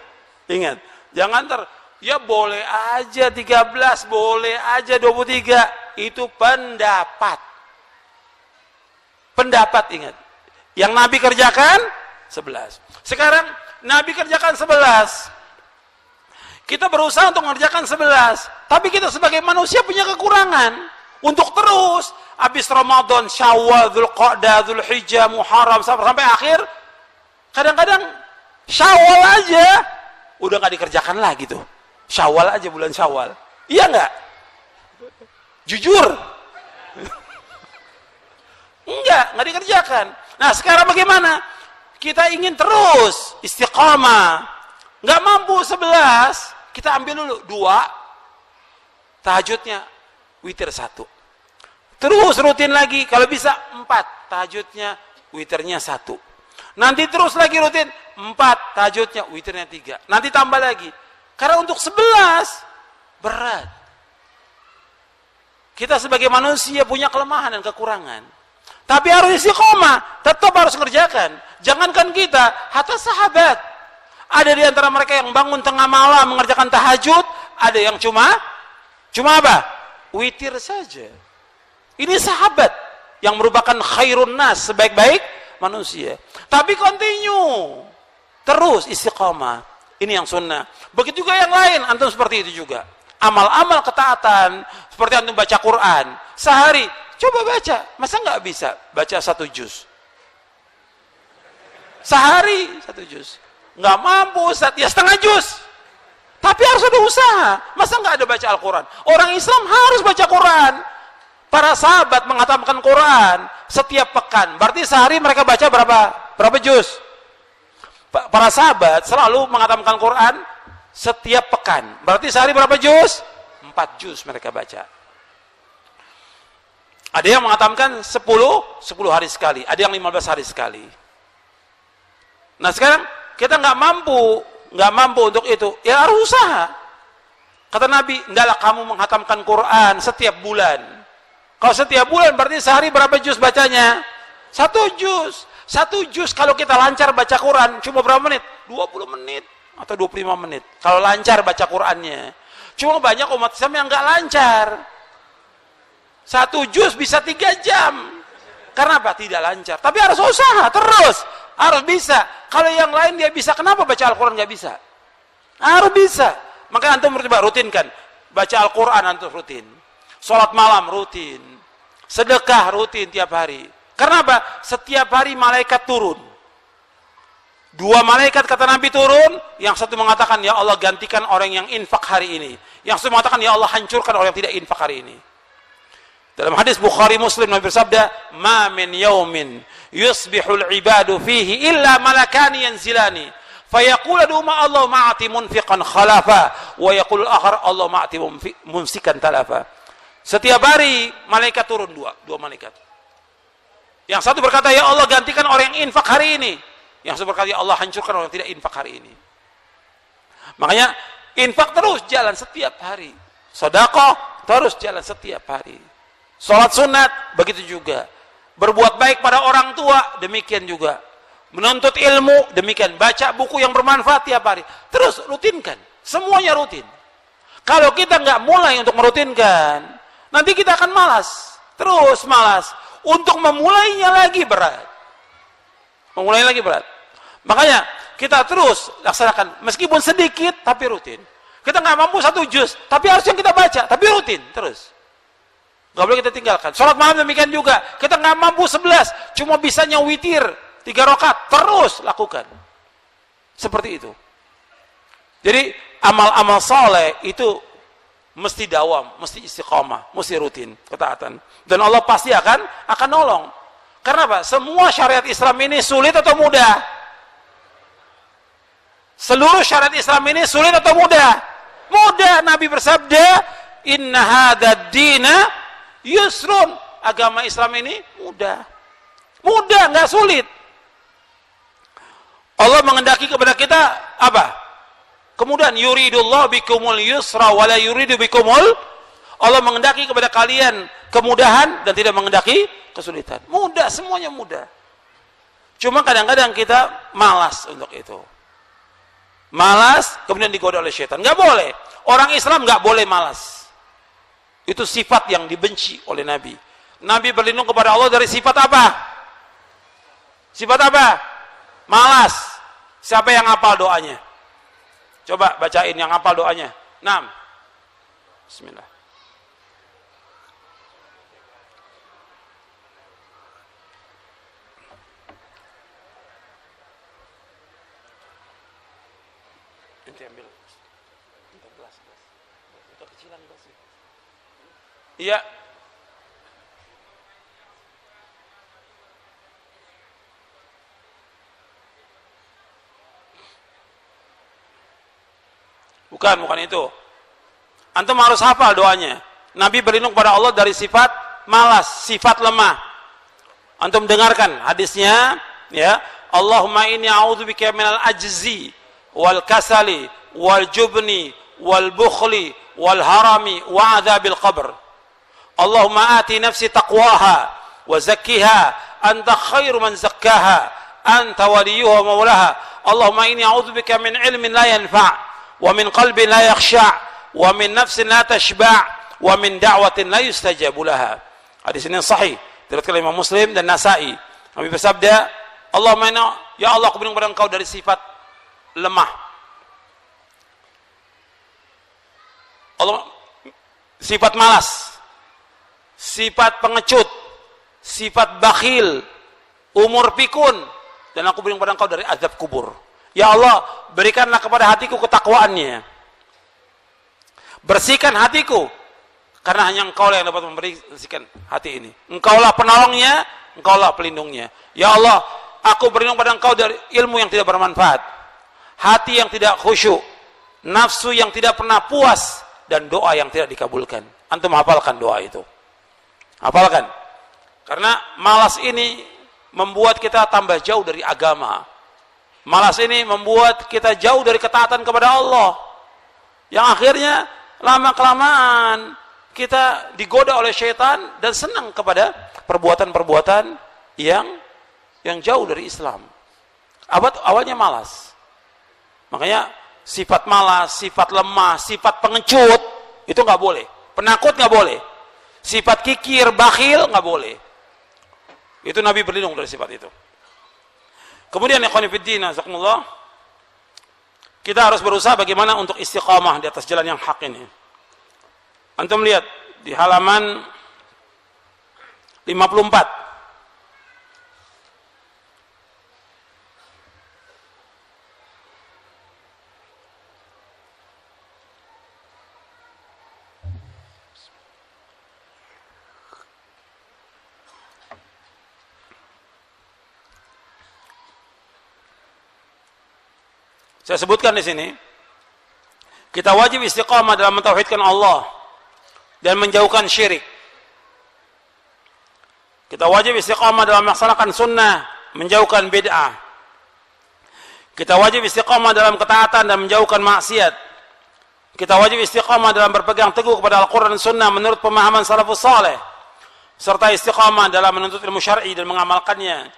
ingat. Jangan ya boleh aja 13, boleh aja 23. Itu pendapat. Pendapat, ingat. Yang Nabi kerjakan 11. Sekarang Nabi kerjakan 11. Kita berusaha untuk mengerjakan 11. Tapi kita sebagai manusia punya kekurangan. Untuk terus habis Ramadan, Syawal, Dzulqa'dah, Dzulhijjah, Muharram sampai akhir, kadang-kadang Syawal aja udah nggak dikerjakan lagi tuh. Syawal aja, bulan Syawal. Iya nggak? Jujur. Nggak dikerjakan. Nah, sekarang bagaimana? Kita ingin terus istiqamah. Nggak mampu 11, kita ambil dulu 2. Tahajudnya witir 1. Terus rutin lagi, kalau bisa 4. Tahajudnya witirnya 1. Nanti terus lagi rutin 4. Tahajudnya witirnya 3. Nanti tambah lagi. Karena untuk 11 berat. Kita sebagai manusia punya kelemahan dan kekurangan. Tapi harus istiqomah, tetap harus mengerjakan. Jangankan kita, hatta sahabat. Ada di antara mereka yang bangun tengah malam mengerjakan tahajud, ada yang cuma apa? Witir saja. Ini sahabat yang merupakan khairun nas, sebaik-baik manusia. Tapi continue, terus istiqomah. Ini yang sunnah. Begitu juga yang lain, antum seperti itu juga. Amal-amal ketaatan, seperti antum baca Quran, sehari, coba baca. Masa nggak bisa baca 1 juz? Sehari 1 juz. Nggak mampu, Ustaz, ya setengah juz. Tapi harus ada usaha. Masa nggak ada baca Al-Quran? Orang Islam harus baca Quran. Para sahabat menghatamkan Quran setiap pekan. Berarti sehari mereka baca berapa juz? Para sahabat selalu menghatamkan Quran setiap pekan. Berarti sehari berapa juz? 4 juz mereka baca. Ada yang menghatamkan 10 hari sekali. Ada yang 15 hari sekali. Nah sekarang kita nggak mampu untuk itu, ya harus usaha. Kata Nabi, hendaklah kamu menghatamkan Quran setiap bulan. Kalau setiap bulan berarti sehari berapa juz bacanya? 1 juz. 1 juz kalau kita lancar baca Quran cuma berapa menit? 20 menit atau 25 menit. Kalau lancar baca Qurannya. Cuma banyak umat Islam yang nggak lancar. 1 juz bisa 3 jam. Karena apa? Tidak lancar. Tapi harus usaha terus. Harus bisa. Kalau yang lain dia bisa, kenapa baca Al-Quran nggak bisa? Harus bisa. Maka antum coba rutinkan. Baca Al-Quran antum rutin. Sholat malam rutin. Sedekah rutin tiap hari. Karena apa? Setiap hari malaikat turun. 2 malaikat kata Nabi turun. Yang satu mengatakan, ya Allah gantikan orang yang infak hari ini. Yang satu mengatakan, ya Allah hancurkan orang yang tidak infak hari ini. Dalam hadis Bukhari Muslim Nabi bersabda, "Ma min yaumin yusbihul ibadu fihi illa malakani yanzilani, fayaqulu duma Allah ma'ati munfiqan khalafa, wa yaqulu akhar Allah ma'ati mumsikan talafa." Setiap hari malaikat turun dua malaikat. Yang satu berkata, ya Allah gantikan orang yang infak hari ini. Yang satu berkata, ya Allah hancurkan orang yang tidak infak hari ini. Makanya infak terus jalan setiap hari. Sedekah terus jalan setiap hari. Salat sunat begitu juga. Berbuat baik pada orang tua demikian juga. Menuntut ilmu demikian. Baca buku yang bermanfaat tiap hari. Terus rutinkan. Semuanya rutin. Kalau kita nggak mulai untuk merutinkan, nanti kita akan malas. Terus malas. Untuk memulainya lagi berat. Memulai lagi berat. Makanya kita terus laksanakan. Meskipun sedikit tapi rutin. Kita nggak mampu 1 juz, tapi harus yang kita baca, tapi rutin terus. Nggak boleh kita tinggalkan. Sholat malam demikian juga. Kita nggak mampu 11, cuma bisanya witir 3 rakaat, terus lakukan. Seperti itu. Jadi amal-amal soleh itu mesti dawam, mesti istiqamah, mesti rutin, ketaatan. Dan Allah pasti akan nolong. Karena apa? Semua syariat Islam ini sulit atau mudah? Seluruh syariat Islam ini sulit atau mudah? Mudah. Nabi bersabda, "Inna hadzal dina yusrun." Agama Islam ini mudah. Mudah, nggak sulit. Allah mengendaki kepada kita apa? Kemudian yuridullah bikumul yusra wala yuridu bikumul. Allah mengendaki kepada kalian kemudahan dan tidak mengendaki kesulitan. Mudah, semuanya mudah. Cuma kadang-kadang kita malas untuk itu. Malas kemudian digoda oleh syaitan. Nggak boleh. Orang Islam nggak boleh malas. Itu sifat yang dibenci oleh Nabi. Nabi berlindung kepada Allah dari sifat apa? Sifat apa? Malas. Siapa yang hafal doanya? Coba bacain yang hafal doanya. 6. Bismillah. Nanti ambil gelas. Itu kecilan gelasnya. Iya. Bukan itu. Antum harus hafal doanya. Nabi berlindung kepada Allah dari sifat malas, sifat lemah. Antum dengarkan hadisnya, ya. Allahumma inni a'udzubika minal ajzi wal kasali wal jubni wal bukhli wal harami wa adzabil qabr. Allahumma ati nafsi taqwaha wa zakkiha anta khairu man zakkaha anta waliyuha wa maulaha. Allahumma inni a'udzubika min ilmin la yanfa' wa min qalbin la yakhsha' wa min nafsin la tashba' wa min da'watin la yustajabu laha. Hadis ini sahih diriwayatkan oleh Imam Muslim dan Nasa'i. Nabi bersabda, Allahumma inna, ya Allah aku berlindung kepada Engkau dari sifat lemah. Allah, sifat malas, sifat pengecut, sifat bakhil, umur pikun, dan aku berlindung kepada Engkau dari azab kubur. Ya Allah, berikanlah kepada hatiku ketakwaannya. Bersihkan hatiku, karena hanya Engkau yang dapat membersihkan hati ini. Engkaulah penolongnya, Engkaulah pelindungnya. Ya Allah, aku berlindung pada Engkau dari ilmu yang tidak bermanfaat, hati yang tidak khusyuk, nafsu yang tidak pernah puas, dan doa yang tidak dikabulkan. Antum hafalkan doa itu. Hafalkan. Karena malas ini membuat kita tambah jauh dari agama. Malas ini membuat kita jauh dari ketaatan kepada Allah. Yang akhirnya lama-kelamaan kita digoda oleh syaitan dan senang kepada perbuatan-perbuatan yang jauh dari Islam. Awalnya malas. Makanya sifat malas, sifat lemah, sifat pengecut itu nggak boleh. Penakut nggak boleh. Sifat kikir, bakhil nggak boleh. Itu Nabi berlindung dari sifat itu. Kemudian ikhwan fillah, jazakumullah, kita harus berusaha bagaimana untuk istiqamah di atas jalan yang hak ini. Antum lihat di halaman 54. Saya sebutkan di sini, kita wajib istiqamah dalam mentauhidkan Allah dan menjauhkan syirik. Kita wajib istiqamah dalam melaksanakan sunnah, menjauhkan bid'ah. Kita wajib istiqamah dalam ketaatan dan menjauhkan maksiat. Kita wajib istiqamah dalam berpegang teguh kepada Al-Quran dan Sunnah menurut pemahaman salafus saleh, serta istiqamah dalam menuntut ilmu syar'i dan mengamalkannya.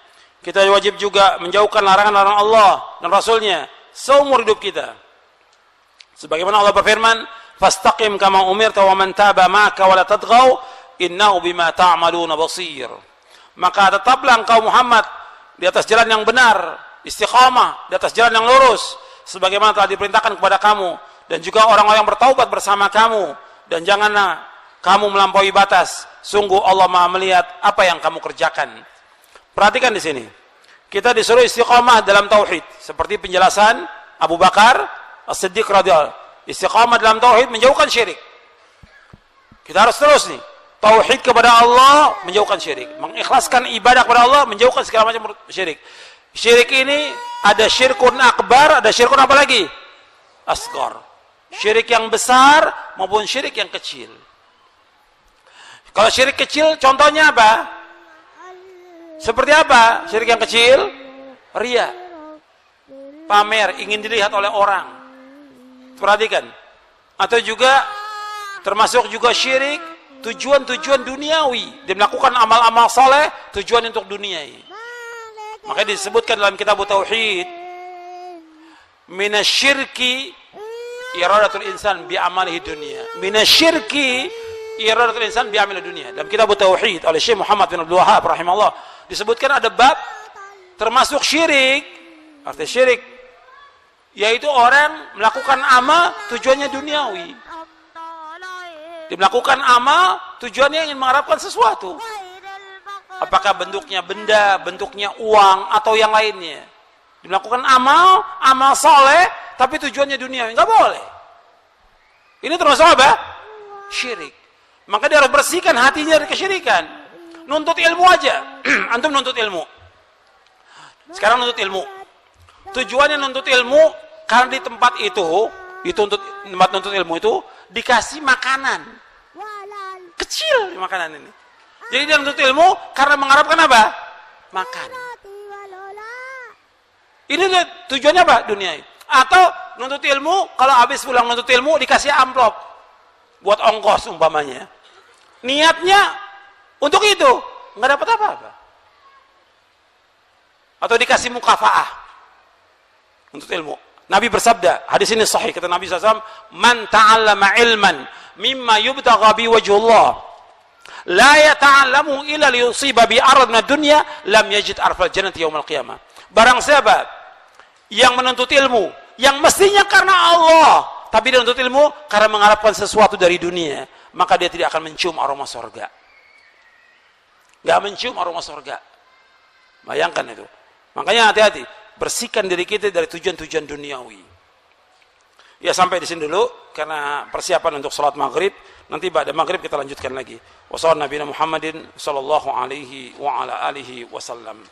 Kita wajib juga menjauhkan larangan-larangan Allah dan Rasulnya seumur hidup kita. Sebagaimana Allah berfirman, "Fastaqim kama umirta wa man taba ma'aka wa la tadghaw innahu bima ta'maluna basir." Maka tetaplah engkau Muhammad di atas jalan yang benar, istiqamah di atas jalan yang lurus, sebagaimana telah diperintahkan kepada kamu, dan juga orang-orang yang bertaubat bersama kamu, dan janganlah kamu melampaui batas. Sungguh Allah Maha melihat apa yang kamu kerjakan. Perhatikan di sini. Kita disuruh istiqamah dalam tauhid, seperti penjelasan Abu Bakar As-Siddiq radhiyallahu. Istiqamah dalam tauhid menjauhkan syirik. Kita harus terus nih. Tauhid kepada Allah, menjauhkan syirik. Mengikhlaskan ibadah kepada Allah, menjauhkan segala macam syirik. Syirik ini ada syirkun akbar, ada syirkun apa lagi? Asghar. Syirik yang besar maupun syirik yang kecil. Kalau syirik kecil contohnya apa? Seperti apa syirik yang kecil? Riya. Pamer, ingin dilihat oleh orang. Perhatikan. Atau juga termasuk juga syirik tujuan-tujuan duniawi. Dia melakukan amal-amal saleh tujuan untuk dunia. Makanya disebutkan dalam kitab Tauhid, minasyirki iradatul insan bi amalihi dunia. Minasyirki iradatul insan bi amalihi dunia. Dalam kitab Tauhid oleh Syekh Muhammad bin Abdul Wahhab rahimahullah disebutkan ada bab termasuk syirik. Arti syirik yaitu orang melakukan amal tujuannya duniawi. Dia melakukan amal tujuannya ingin mengharapkan sesuatu. Apakah bentuknya benda, bentuknya uang, atau yang lainnya. Dia melakukan amal soleh, tapi tujuannya duniawi. Enggak boleh. Ini termasuk apa? Syirik. Maka dia harus bersihkan hatinya dari kesyirikan. Nuntut ilmu aja. Antum nuntut ilmu. Sekarang nuntut ilmu. Tujuannya nuntut ilmu karena di tempat itu tempat nuntut ilmu itu dikasih makanan kecil makanan ini. Jadi dia nuntut ilmu karena mengharapkan apa? Makan. Ini tujuannya apa? Dunia. Atau nuntut ilmu kalau habis pulang nuntut ilmu dikasih amplop buat ongkos umpamanya. Niatnya untuk itu nggak dapat apa-apa. Atau dikasih mukafaah untuk ilmu. Nabi bersabda, hadis ini sahih, kata Nabi SAW, "Man ta'allama ilman mimma yubtagha bi wajhullah la yata'allamu illa liyusiba bi arad min dunya lam yajid arfal jannati yaumil qiyamah." Barang siapa yang menuntut ilmu yang mestinya karena Allah, tapi dia menuntut ilmu karena mengharapkan sesuatu dari dunia, maka dia tidak akan mencium aroma surga. Enggak mencium aroma surga. Bayangkan itu. Makanya hati-hati, bersihkan diri kita dari tujuan-tujuan duniawi. Ya sampai di sini dulu karena persiapan untuk salat maghrib. Nanti pada maghrib kita lanjutkan lagi. Wassallallahu Nabi Muhammadin sallallahu alaihi wa ala alihi wasallam.